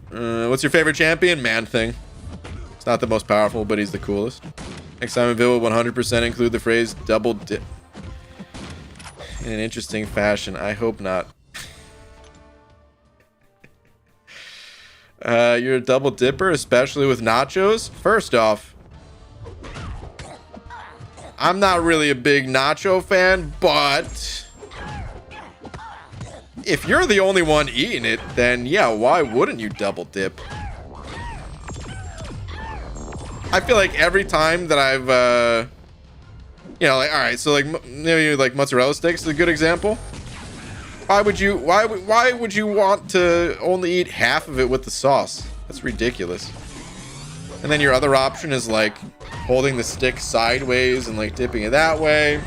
What's your favorite champion? Man Thing. It's not the most powerful, but he's the coolest. Next time Vil will 100% include the phrase double dip in an interesting fashion. I hope not. You're a double dipper, especially with nachos? First off, I'm not really a big nacho fan, but if you're the only one eating it, then yeah, why wouldn't you double dip? I feel like every time that I've, you know, like, all right, so like maybe like mozzarella sticks is a good example. Why would you want to only eat half of it with the sauce? That's ridiculous. And then your other option is like holding the stick sideways and like dipping it that way,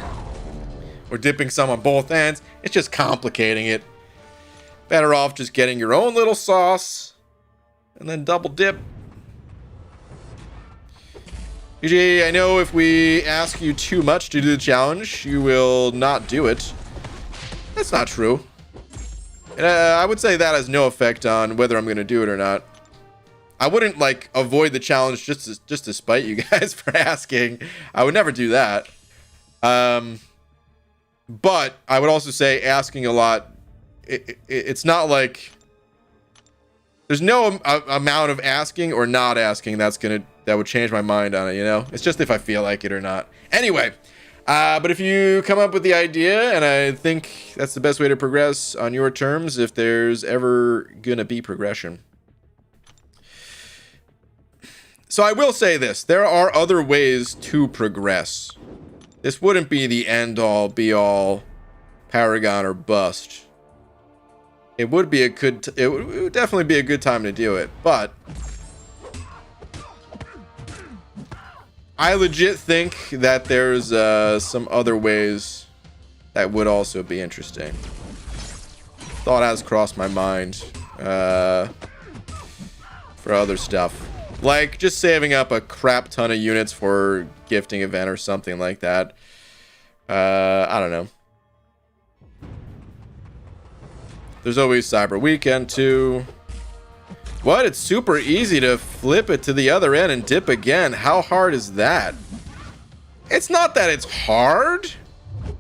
or dipping some on both ends. It's just complicating it. Better off just getting your own little sauce and then double dip. UJ, I know if we ask you too much to do the challenge, you will not do it. That's not true. And, I would say that has no effect on whether I'm going to do it or not. I wouldn't like avoid the challenge just to spite you guys for asking. I would never do that. But I would also say asking a lot. It's not like there's no amount of asking or not asking that would change my mind on it, you know? It's just if I feel like it or not. Anyway, but if you come up with the idea, and I think that's the best way to progress on your terms, if there's ever gonna be progression. So I will say this, there are other ways to progress. This wouldn't be the end all be all Paragon or bust. It would be it would definitely be a good time to do it, but I legit think that there's some other ways that would also be interesting. Thought has crossed my mind for other stuff. Like just saving up a crap ton of units for gifting event or something like that. I don't know. There's always Cyber Weekend too. What? It's super easy to flip it to the other end and dip again. How hard is that? It's not that it's hard.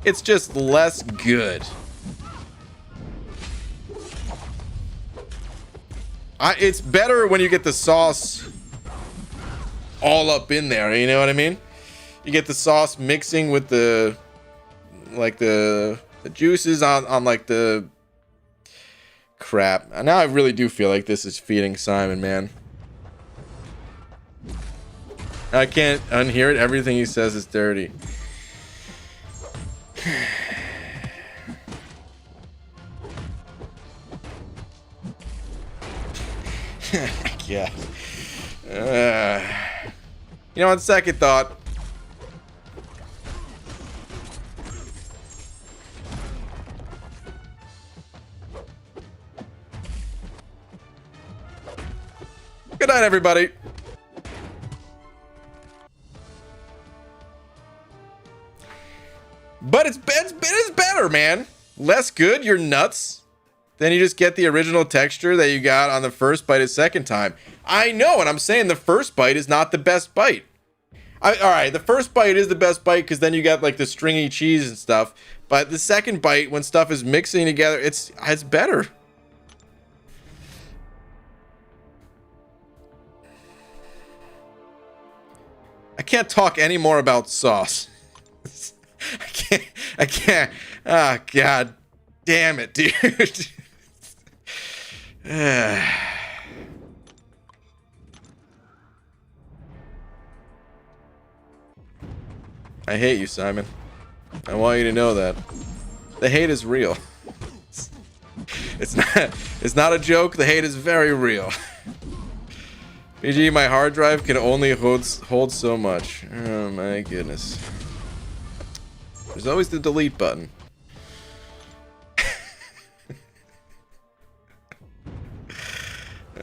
It's just less good. It's better when you get the sauce all up in there. You know what I mean? You get the sauce mixing with the juices on like the crap. Now I really do feel like this is feeding Simon, man. I can't unhear it. Everything he says is dirty. Yeah. You know, on second thought, night, everybody. But it's better, man. Less good, you're nuts. Then you just get the original texture that you got on the first bite a second time. I know, and I'm saying the first bite is not the best bite. All right, the first bite is the best bite because then you got like the stringy cheese and stuff. But the second bite, when stuff is mixing together, it's better. I can't talk any more about sauce. I can't. Oh, God damn it, dude. I hate you, Simon. I want you to know that. The hate is real. It's not a joke. The hate is very real. BG, my hard drive can only hold so much. Oh my goodness. There's always the delete button.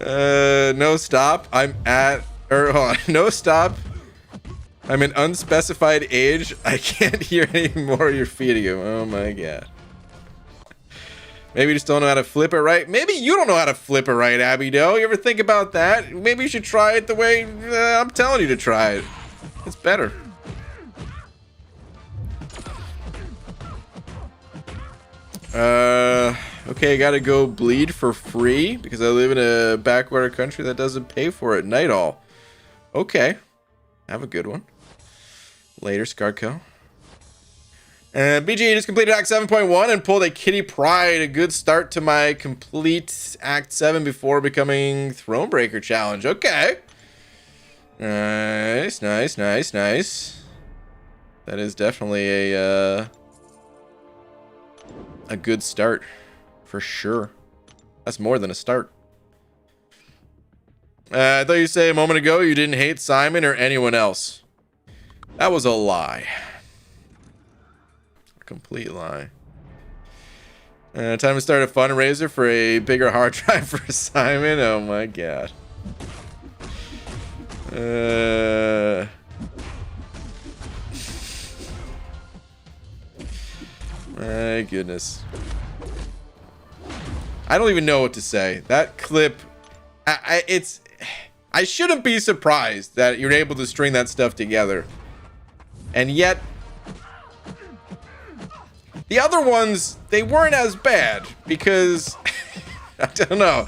No stop. Hold on. No stop. I'm an unspecified age. I can't hear any more you're feeding him. Oh my god. Maybe you just don't know how to flip it right. Maybe you don't know how to flip it right, Abby Doe. You ever think about that? Maybe you should try it the way I'm telling you to try it. It's better. Okay, I gotta go bleed for free because I live in a backwater country that doesn't pay for it. Night all. Okay. Have a good one. Later, Scarco. BG just completed Act 7.1 and pulled a Kitty Pryde. A good start to my complete Act 7 before becoming Thronebreaker challenge. Okay. Nice, nice, nice, nice. That is definitely a good start. For sure. That's more than a start. I thought you said a moment ago you didn't hate Simon or anyone else. That was a lie. A complete lie. Time to start a fundraiser for a bigger hard drive for Simon. Oh my god. My goodness. I don't even know what to say. That clip, I shouldn't be surprised that you're able to string that stuff together. And yet, the other ones, they weren't as bad because, I don't know,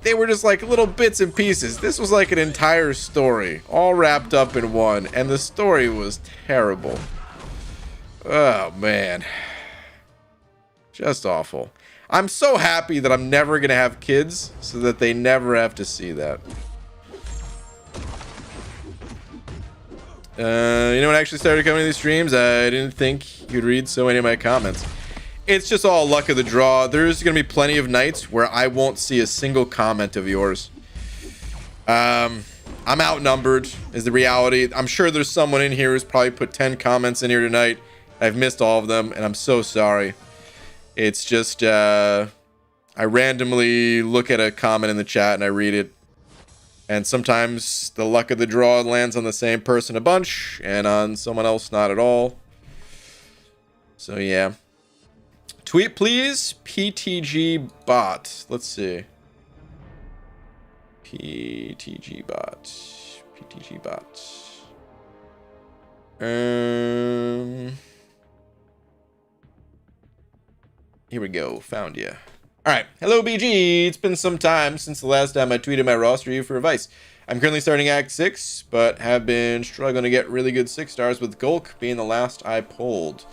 they were just like little bits and pieces. This was like an entire story, all wrapped up in one, and the story was terrible. Oh, man. Just awful. I'm so happy that I'm never going to have kids so that they never have to see that. You know what actually started coming to these streams? I didn't think you'd read so many of my comments. It's just all luck of the draw. There's going to be plenty of nights where I won't see a single comment of yours. I'm outnumbered is the reality. I'm sure there's someone in here who's probably put 10 comments in here tonight. I've missed all of them, and I'm so sorry. It's just, I randomly look at a comment in the chat and I read it. And sometimes the luck of the draw lands on the same person a bunch and on someone else not at all. So, yeah. Tweet, please. PTG bot. Let's see. PTG bot. PTG bot. Here we go. Found you. All right. Hello, BG. It's been some time since the last time I tweeted my roster to you for advice. I'm currently starting Act 6, but have been struggling to get really good 6 stars with Gulk being the last I pulled.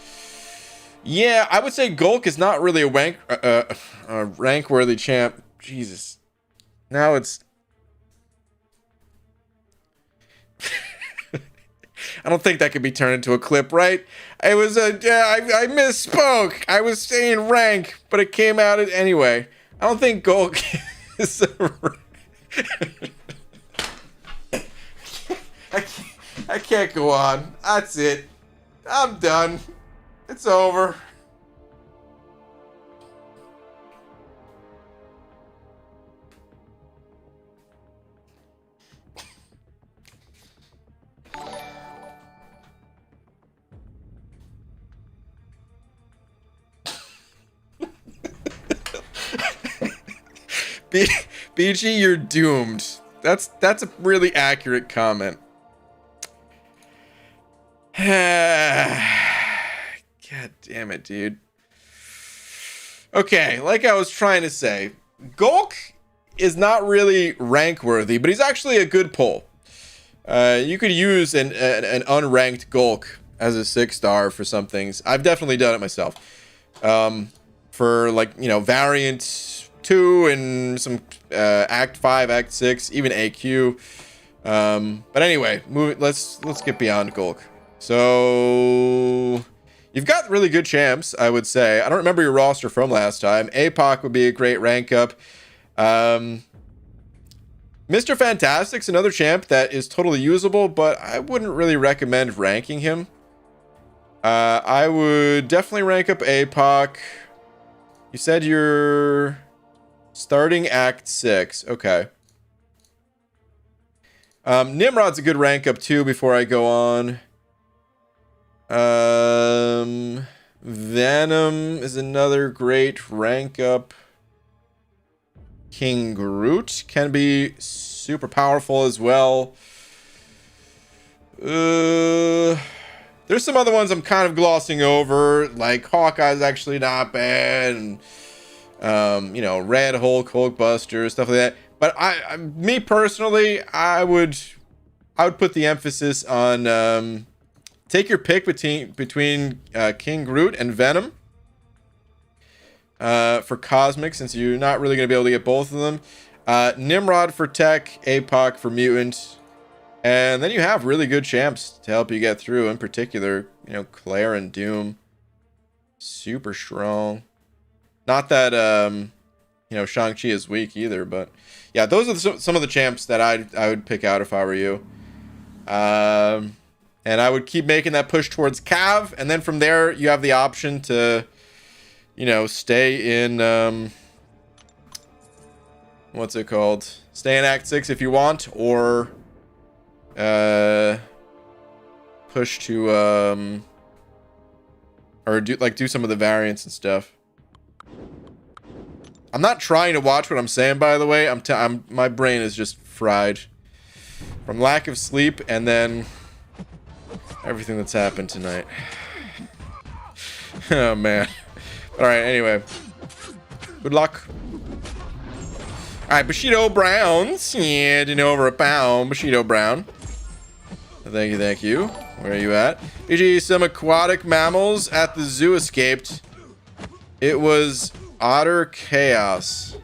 Yeah, I would say Gulk is not really a rank-worthy champ. Jesus. Now it's... I don't think that could be turned into a clip, right? It was a... I misspoke. I was saying rank, but it came out anyway. I don't think Gulk is a... I can't go on. That's it. I'm done. It's over. BG, you're doomed. That's a really accurate comment. God damn it, dude. Okay, like I was trying to say, Gulk is not really rank worthy, but he's actually a good pull. You could use an unranked Gulk as a 6-star for some things. I've definitely done it myself. For like, you know, variant 2 and some Act 5, Act 6, even AQ. But anyway, let's get beyond Gulk. So you've got really good champs, I would say. I don't remember your roster from last time. APOC would be a great rank up. Mr. Fantastic's another champ that is totally usable, but I wouldn't really recommend ranking him. I would definitely rank up APOC. You said you're starting Act 6. Okay. Nimrod's a good rank up too before I go on. Venom is another great rank up. King Groot can be super powerful as well. There's some other ones I'm kind of glossing over, like Hawkeye's actually not bad, and you know, Red Hulk, Hulkbuster, stuff like that. But me personally, I would put the emphasis on take your pick between King Groot and Venom. For Cosmic, since you're not really going to be able to get both of them. Nimrod for Tech, APOC for Mutant. And then you have really good champs to help you get through. In particular, you know, Claire and Doom. Super strong. Not that, you know, Shang-Chi is weak either, but... yeah, those are some of the champs that I would pick out if I were you. And I would keep making that push towards Cav. And then from there, you have the option to... you know, stay in, what's it called? Stay in Act 6 if you want, or, push to, or do some of the variants and stuff. I'm not trying to watch what I'm saying, by the way. My brain is just fried from lack of sleep and then everything that's happened tonight. Oh, man. Alright, anyway. Good luck. Alright, Bushido Browns. Yeah, didn't over a pound. Bushido Brown. Thank you, thank you. Where are you at? BG, some aquatic mammals at the zoo escaped. It was otter chaos.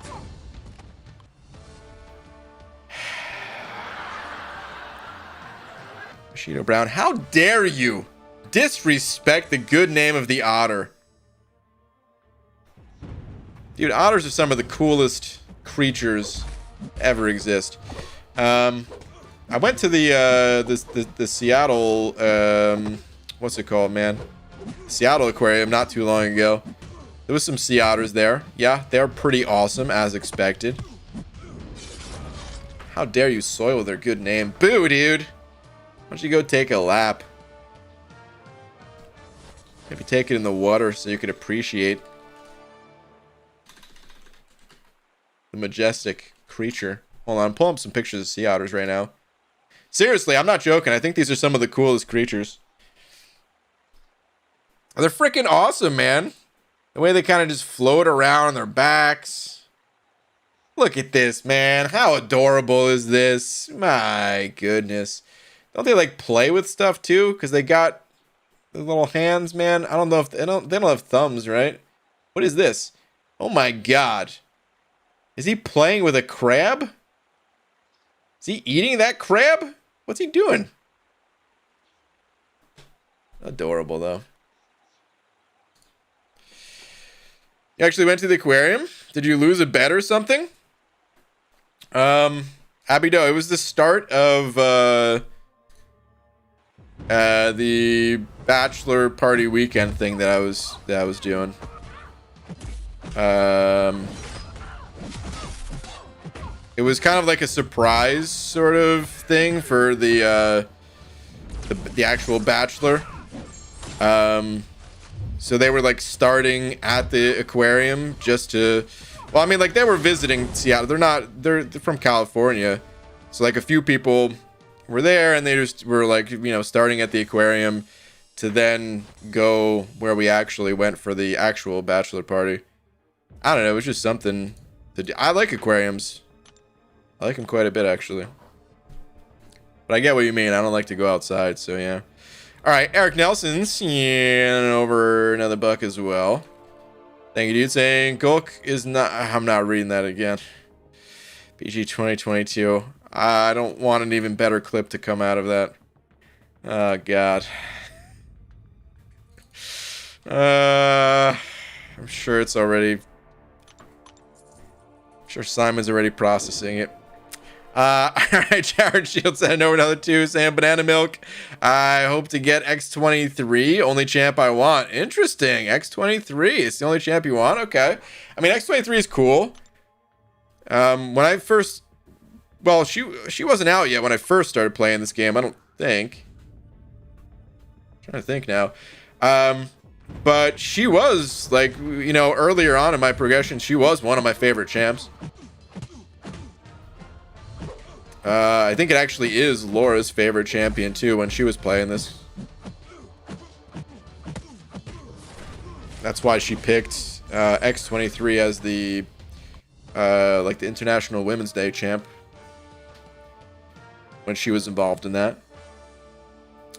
Bushido Brown, how dare you disrespect the good name of the otter? Dude, otters are some of the coolest creatures ever exist. I went to the Seattle, what's it called, man? Seattle Aquarium not too long ago. There was some sea otters there. Yeah, they're pretty awesome, as expected. How dare you soil their good name? Boo, dude! Why don't you go take a lap? Maybe take it in the water so you could appreciate the majestic creature. Hold on, I'm pulling up some pictures of sea otters right now. Seriously, I'm not joking. I think these are some of the coolest creatures. They're freaking awesome, man. The way they kind of just float around on their backs. Look at this, man. How adorable is this? My goodness. Don't they like play with stuff too? Because they got the little hands, man. I don't know if they don't have thumbs, right? What is this? Oh my god. Is he playing with a crab? Is he eating that crab? What's he doing? Adorable, though. You actually went to the aquarium? Did you lose a bet or something? Abido, it was the start of the bachelor party weekend thing that I was doing. It was kind of like a surprise sort of thing for the actual bachelor. So they were like starting at the aquarium just to Well, I mean, like, they were visiting Seattle. They're from California. So, like, a few people were there, and they just were, like, you know, starting at the aquarium to then go where we actually went for the actual bachelor party. I don't know. It was just something to do. I like aquariums. I like them quite a bit, actually. But I get what you mean. I don't like to go outside, so yeah. All right, Eric Nelson's over another buck as well. Thank you, dude. Saying Gulk is not... I'm not reading that again. PG 2022. I don't want an even better clip to come out of that. Oh, God. I'm sure it's already... I'm sure Simon's already processing it. All right, Jared Shields sent over another 2, saying banana milk. I hope to get X23, only champ I want. Interesting. X23 is the only champ you want. Okay. I mean, X23 is cool. When I first, well, she wasn't out yet when I first started playing this game. I don't think. I'm trying to think now. But she was, like, you know, earlier on in my progression, she was one of my favorite champs. I think it actually is Laura's favorite champion too when she was playing this. That's why she picked X23 as the like the International Women's Day champ when she was involved in that.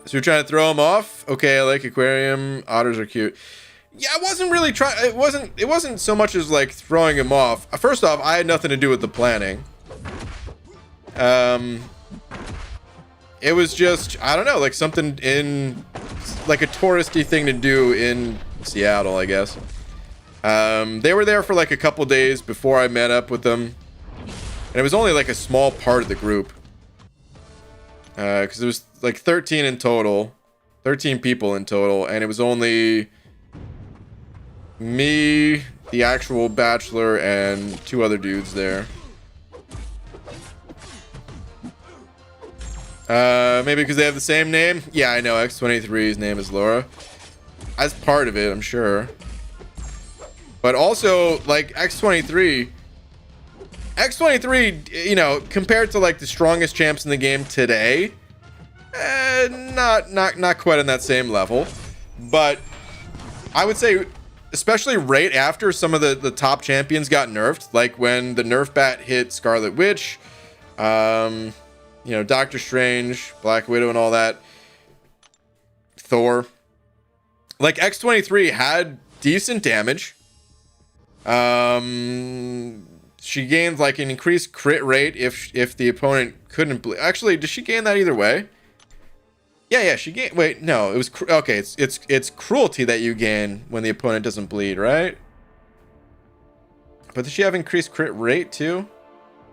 So you're trying to throw him off? Okay, I like aquarium. Otters are cute. Yeah, I wasn't really trying. It wasn't so much as like throwing him off. First off, I had nothing to do with the planning. It was just, I don't know, like something in, like a touristy thing to do in Seattle, I guess. They were there for like a couple days before I met up with them. And it was only like a small part of the group. Because it was like 13 in total. 13 people in total. And it was only me, the actual bachelor, and 2 other dudes there. Maybe because they have the same name? Yeah, I know. X23's name is Laura. As part of it, I'm sure. But also, like, X23, you know, compared to, like, the strongest champs in the game today, not quite on that same level. But I would say, especially right after some of the top champions got nerfed, like when the nerf bat hit Scarlet Witch, you know, Doctor Strange, Black Widow, and all that. Thor. Like, X23 had decent damage. She gained, like, an increased crit rate if the opponent couldn't bleed. Actually, did she gain that either way? Yeah, she gained... Wait, no, it was... Okay, it's cruelty that you gain when the opponent doesn't bleed, right? But does she have increased crit rate, too?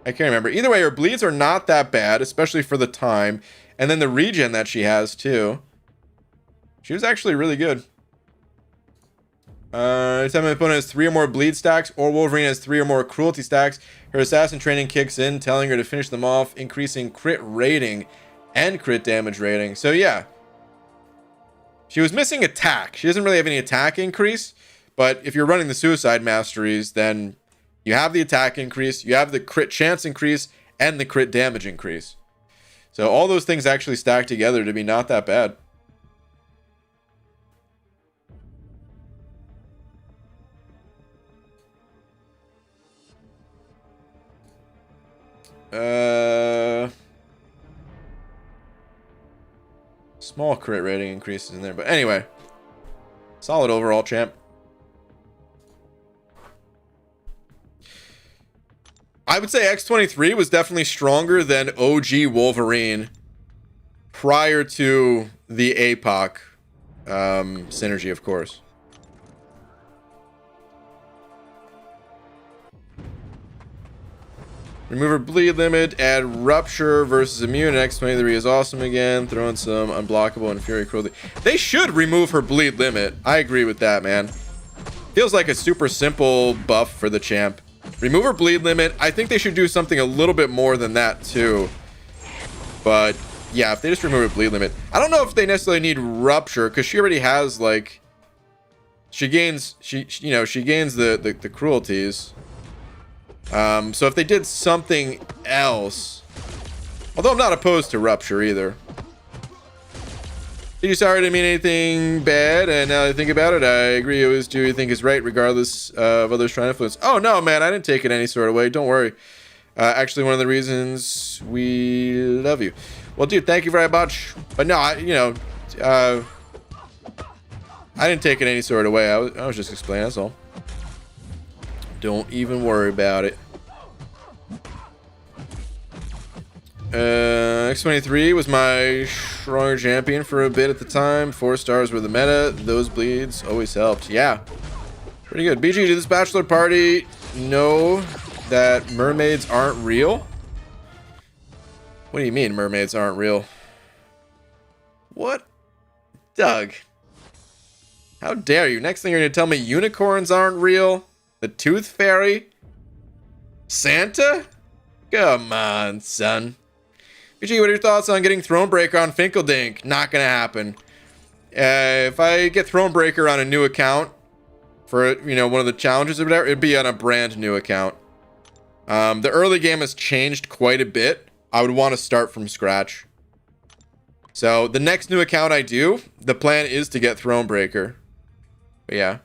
I can't remember. Either way, her bleeds are not that bad, especially for the time. And then the regen that she has, too. She was actually really good. Anytime an opponent has 3 or more bleed stacks, or Wolverine has 3 or more cruelty stacks, her assassin training kicks in, telling her to finish them off, increasing crit rating and crit damage rating. So, yeah. She was missing attack. She doesn't really have any attack increase. But if you're running the suicide masteries, then... you have the attack increase, you have the crit chance increase, and the crit damage increase. So all those things actually stack together to be not that bad. Small crit rating increases in there, but anyway. Solid overall, champ. I would say X23 was definitely stronger than OG Wolverine prior to the APOC synergy, of course. Remove her bleed limit, add rupture versus immune, and X23 is awesome again. Throw in some unblockable and fury cruelty. They should remove her bleed limit. I agree with that, man. Feels like a super simple buff for the champ. Remove her bleed limit. I think they should do something a little bit more than that too. But yeah, if they just remove her bleed limit. I don't know if they necessarily need rupture, because she already has, like, she gains the cruelties. So if they did something else, although I'm not opposed to rupture either. Did you sorry to mean anything bad? And now that I think about it, I agree. You always do you think is right, regardless of others trying to influence. Oh no, man, I didn't take it any sort of way. Don't worry. Actually, one of the reasons we love you. Well, dude, thank you very much. But no, I didn't take it any sort of way. I was just explaining. That's all. Don't even worry about it. X23 was my stronger champion for a bit at the time. 4 stars were the meta. Those bleeds always helped. Yeah. Pretty good. BG, did this bachelor party know that mermaids aren't real? What do you mean mermaids aren't real? What? Doug. How dare you? Next thing you're going to tell me unicorns aren't real? The Tooth Fairy? Santa? Come on, son. BG, what are your thoughts on getting Thronebreaker on Finkeldink? Not gonna happen. If I get Thronebreaker on a new account for, one of the challenges or whatever, it'd be on a brand new account. The early game has changed quite a bit. I would want to start from scratch. So the next new account I do, the plan is to get Thronebreaker. But yeah.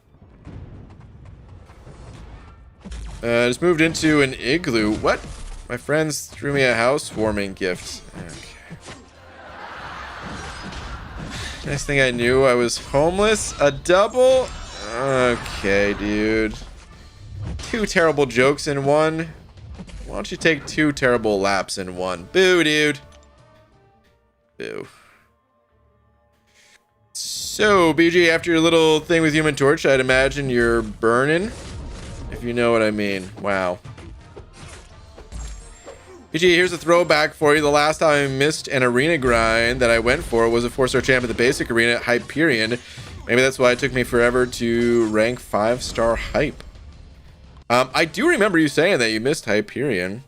Just moved into an igloo. What? My friends threw me a housewarming gift. Okay. Next thing I knew, I was homeless. A double? Okay, dude. 2 terrible jokes in one. Why don't you take 2 terrible laps in one? Boo, dude. Boo. So, BG, after your little thing with Human Torch, I'd imagine you're burning. If you know what I mean. Wow. BG, here's a throwback for you. The last time I missed an arena grind that I went for was a 4-star champ at the basic arena at Hyperion. Maybe that's why it took me forever to rank 5-star hype. I do remember you saying that you missed Hyperion.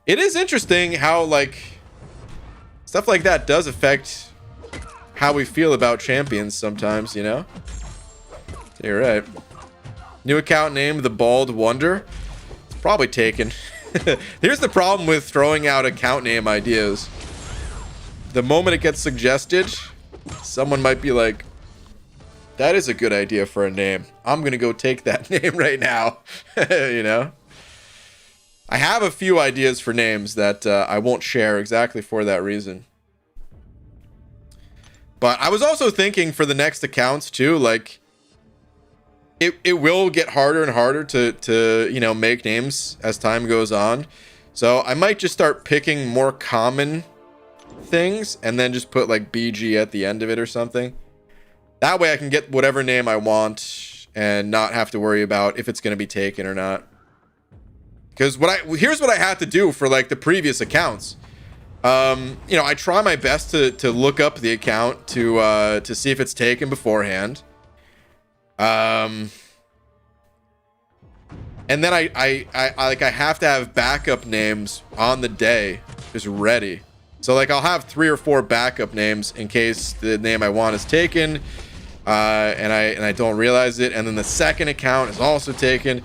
It is interesting how, stuff like that does affect how we feel about champions sometimes, You're right. New account named The Bald Wonder. It's probably taken. Here's the problem with throwing out account name ideas. The moment it gets suggested, someone might be like, that is a good idea for a name. I'm going to go take that name right now. I have a few ideas for names that I won't share exactly for that reason. But I was also thinking for the next accounts too, it will get harder and harder to make names as time goes on. So I might just start picking more common things and then just put BG at the end of it or something. That way I can get whatever name I want and not have to worry about if it's going to be taken or not. Because here's what I had to do for the previous accounts. I try my best to look up the account to see if it's taken beforehand. And then I have to have backup names on the day just ready. So I'll have 3 or 4 backup names in case the name I want is taken, and I don't realize it. And then the second account is also taken.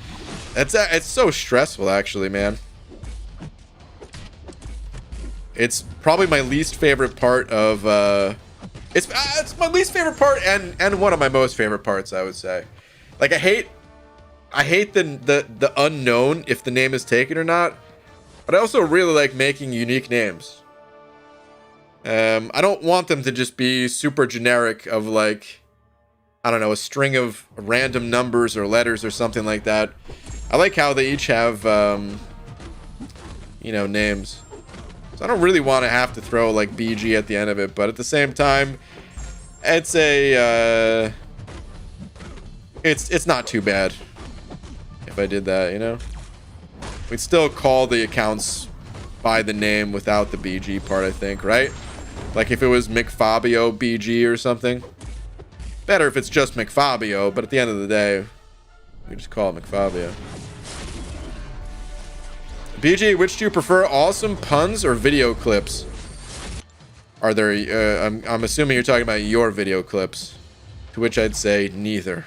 It's so stressful, actually, man. It's probably my least favorite part of it's my least favorite part and one of my most favorite parts, I would say. I hate the unknown if the name is taken or not, but I also really like making unique names. I don't want them to just be super generic of I don't know, a string of random numbers or letters or something like that. I like how they each have names. So I don't really want to have to throw BG at the end of it, but at the same time, it's it's not too bad if I did that, We'd still call the accounts by the name without the BG part, I think, right? If it was McFabio BG or something. Better if it's just McFabio, but at the end of the day, we just call it McFabio. BG, which do you prefer, awesome puns or video clips? Are there, I'm assuming you're talking about your video clips, to which I'd say neither.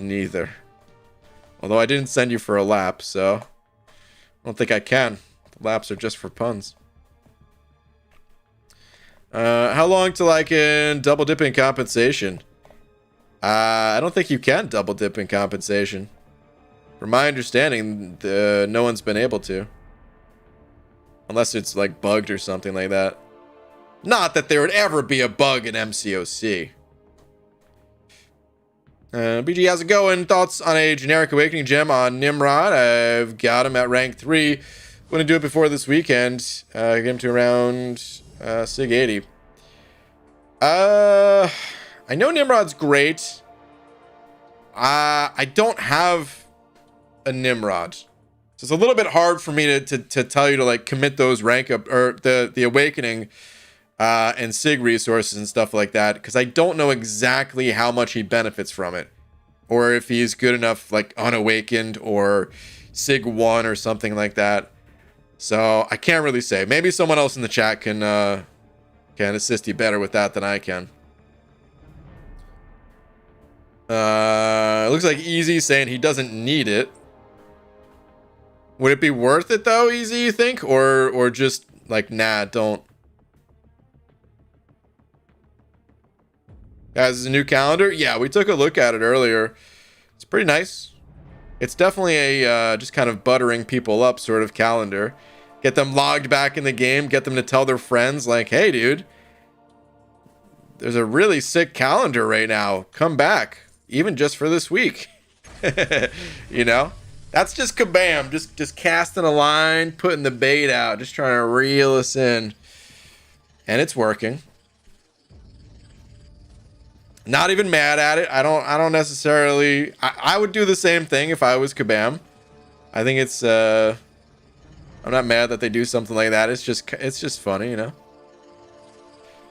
Neither. Although I didn't send you for a lap, so I don't think I can. The laps are just for puns. How long till I can double dip in compensation? I don't think you can double dip in compensation. From my understanding, no one's been able to. Unless it's like bugged or something like that. Not that there would ever be a bug in MCOC. BG, how's it going? Thoughts on a generic awakening gem on Nimrod? I've got him at rank 3. I'm going to do it before this weekend. Get him to around Sig 80. I know Nimrod's great. I don't have a Nimrod. So it's a little bit hard for me to tell you to like commit those rank up or the awakening and Sig resources and stuff like that, because I don't know exactly how much he benefits from it, or if he's good enough like unawakened or Sig 1 or something like that. So I can't really say. Maybe someone else in the chat can assist you better with that than I can. It looks like Easy saying he doesn't need it. Would it be worth it though, Easy, you think? Or just like, nah, don't. Guys, is a new calendar? Yeah, we took a look at it earlier. It's pretty nice. It's definitely a just kind of buttering people up sort of calendar. Get them logged back in the game. Get them to tell their friends like, hey, dude, there's a really sick calendar right now. Come back, even just for this week. You know? That's just kabam. Just casting a line, putting the bait out, just trying to reel us in. And it's working. Not even mad at it. I don't necessarily. I would do the same thing if I was Kabam. I think it's. I'm not mad that they do something like that. It's just funny, you know.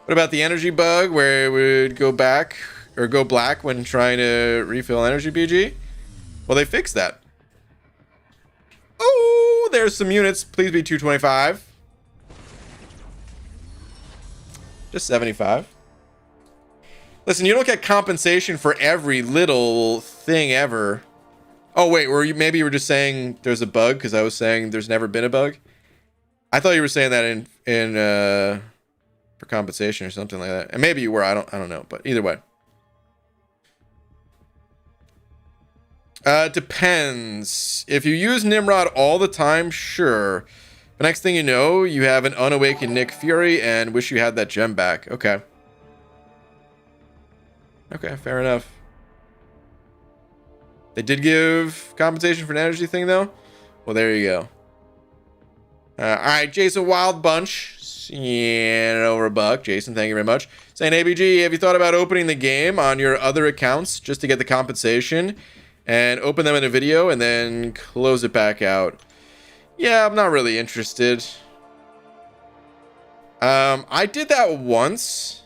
What about the energy bug where it would go back or go black when trying to refill energy, BG? Well, they fixed that. Oh, there's some units. Please be 225. Just 75. Listen, you don't get compensation for every little thing ever. Oh, wait, maybe you were just saying there's a bug because I was saying there's never been a bug? I thought you were saying that in for compensation or something like that. And maybe you were, I don't know, but either way. Depends. If you use Nimrod all the time, sure. The next thing you know, you have an unawakened Nick Fury and wish you had that gem back. Okay. Okay, fair enough. They did give compensation for an energy thing, though? Well, there you go. Alright, Jason Wild Bunch. Yeah, over a buck. Jason, thank you very much. Saying, ABG, have you thought about opening the game on your other accounts just to get the compensation and open them in a video and then close it back out? Yeah, I'm not really interested. I did that once.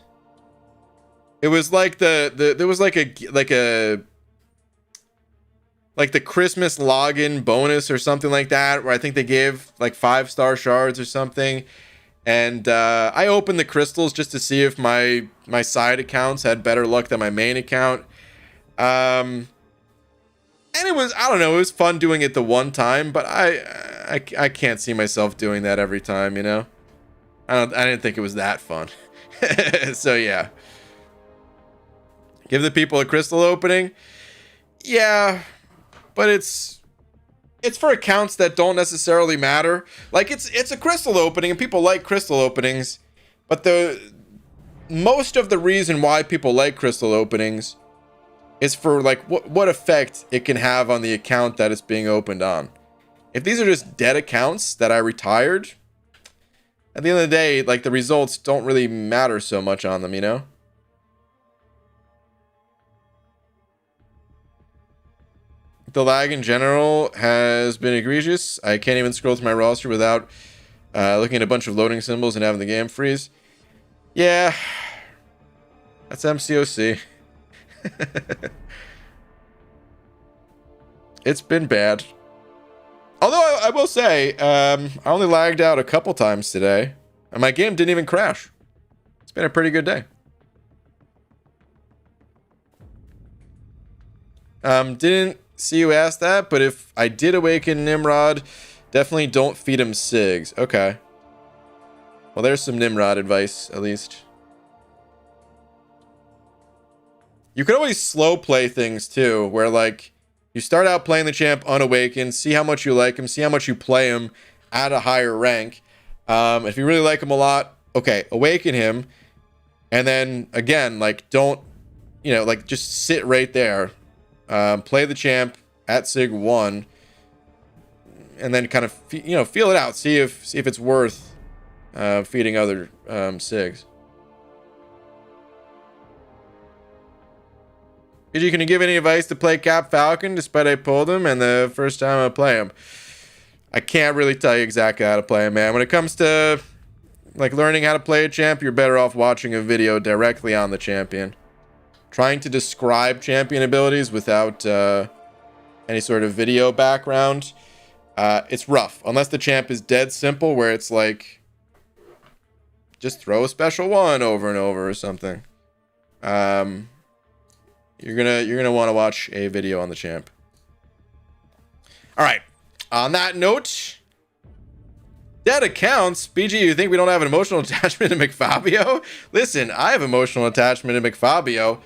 It was like there was like the Christmas login bonus or something like that, where I think they gave like 5-star shards or something. And I opened the crystals just to see if my side accounts had better luck than my main account. And it was, I don't know, it was fun doing it the one time, but I can't see myself doing that every time, you know? I didn't think it was that fun. So yeah. Give the people a crystal opening? Yeah, but it's for accounts that don't necessarily matter. Like it's a crystal opening and people like crystal openings, but the most of the reason why people like crystal openings is for like what effect it can have on the account that it's being opened on. If these are just dead accounts that I retired, at the end of the day, like the results don't really matter so much on them, you know? The lag in general has been egregious. I can't even scroll through my roster without looking at a bunch of loading symbols and having the game freeze. Yeah, that's MCOC. It's been bad. Although I will say, I only lagged out a couple times today, and my game didn't even crash. It's been a pretty good day. Didn't see you ask that, but if I did awaken Nimrod, definitely don't feed him SIGs. Okay. Well, there's some Nimrod advice, at least. You could always slow play things, too, where, like, you start out playing the champ unawakened, see how much you like him, see how much you play him at a higher rank. If you really like him a lot, okay, awaken him. And then, again, like, don't, you know, like, just sit right there. Play the champ at SIG 1. And then kind of, you know, feel it out. See if it's worth feeding other SIGs. PG, can you give any advice to play Cap Falcon despite I pulled him and the first time I play him? I can't really tell you exactly how to play him, man. When it comes to like learning how to play a champ, you're better off watching a video directly on the champion. Trying to describe champion abilities without any sort of video background, it's rough. Unless the champ is dead simple, where it's like just throw a special one over and over or something. You're gonna want to watch a video on the champ. All right. On that note, dead accounts. BG, you think we don't have an emotional attachment to McFabio? Listen, I have emotional attachment to McFabio,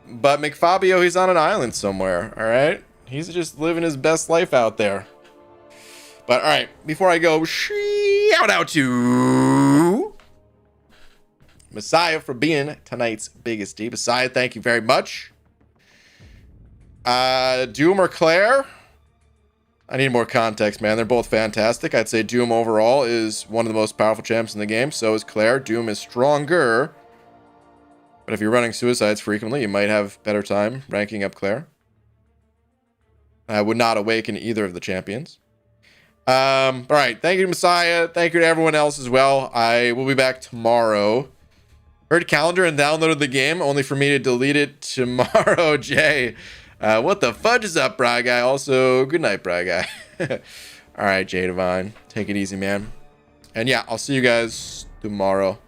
but McFabio, he's on an island somewhere. All right, he's just living his best life out there. But all right, before I go, shout out to Messiah for being tonight's biggest D. Messiah, thank you very much. Doom or Claire? I need more context, man. They're both fantastic. I'd say Doom overall is one of the most powerful champs in the game. So is Claire. Doom is stronger. But if you're running suicides frequently, you might have better time ranking up Claire. I would not awaken either of the champions. All right. Thank you, Messiah. Thank you to everyone else as well. I will be back tomorrow. Heard calendar and downloaded the game, only for me to delete it tomorrow, Jay. What the fudge is up, Bry Guy? Also, good night, Bry Guy. All right, Jay Divine. Take it easy, man. And yeah, I'll see you guys tomorrow.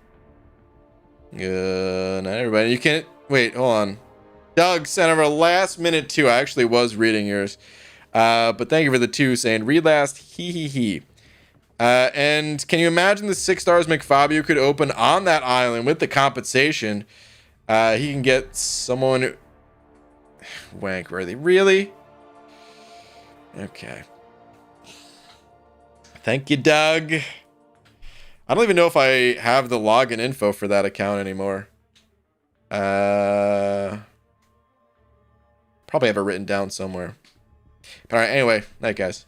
Good night, everybody. You can't... Wait, hold on. Doug sent over last minute 2. I actually was reading yours. But thank you for the 2 saying, read last, he. And can you imagine the 6 stars McFabio could open on that island with the compensation? He can get someone... Wankworthy. Really? Okay. Thank you, Doug. I don't even know if I have the login info for that account anymore. Probably have it written down somewhere. But all right, anyway, night, guys.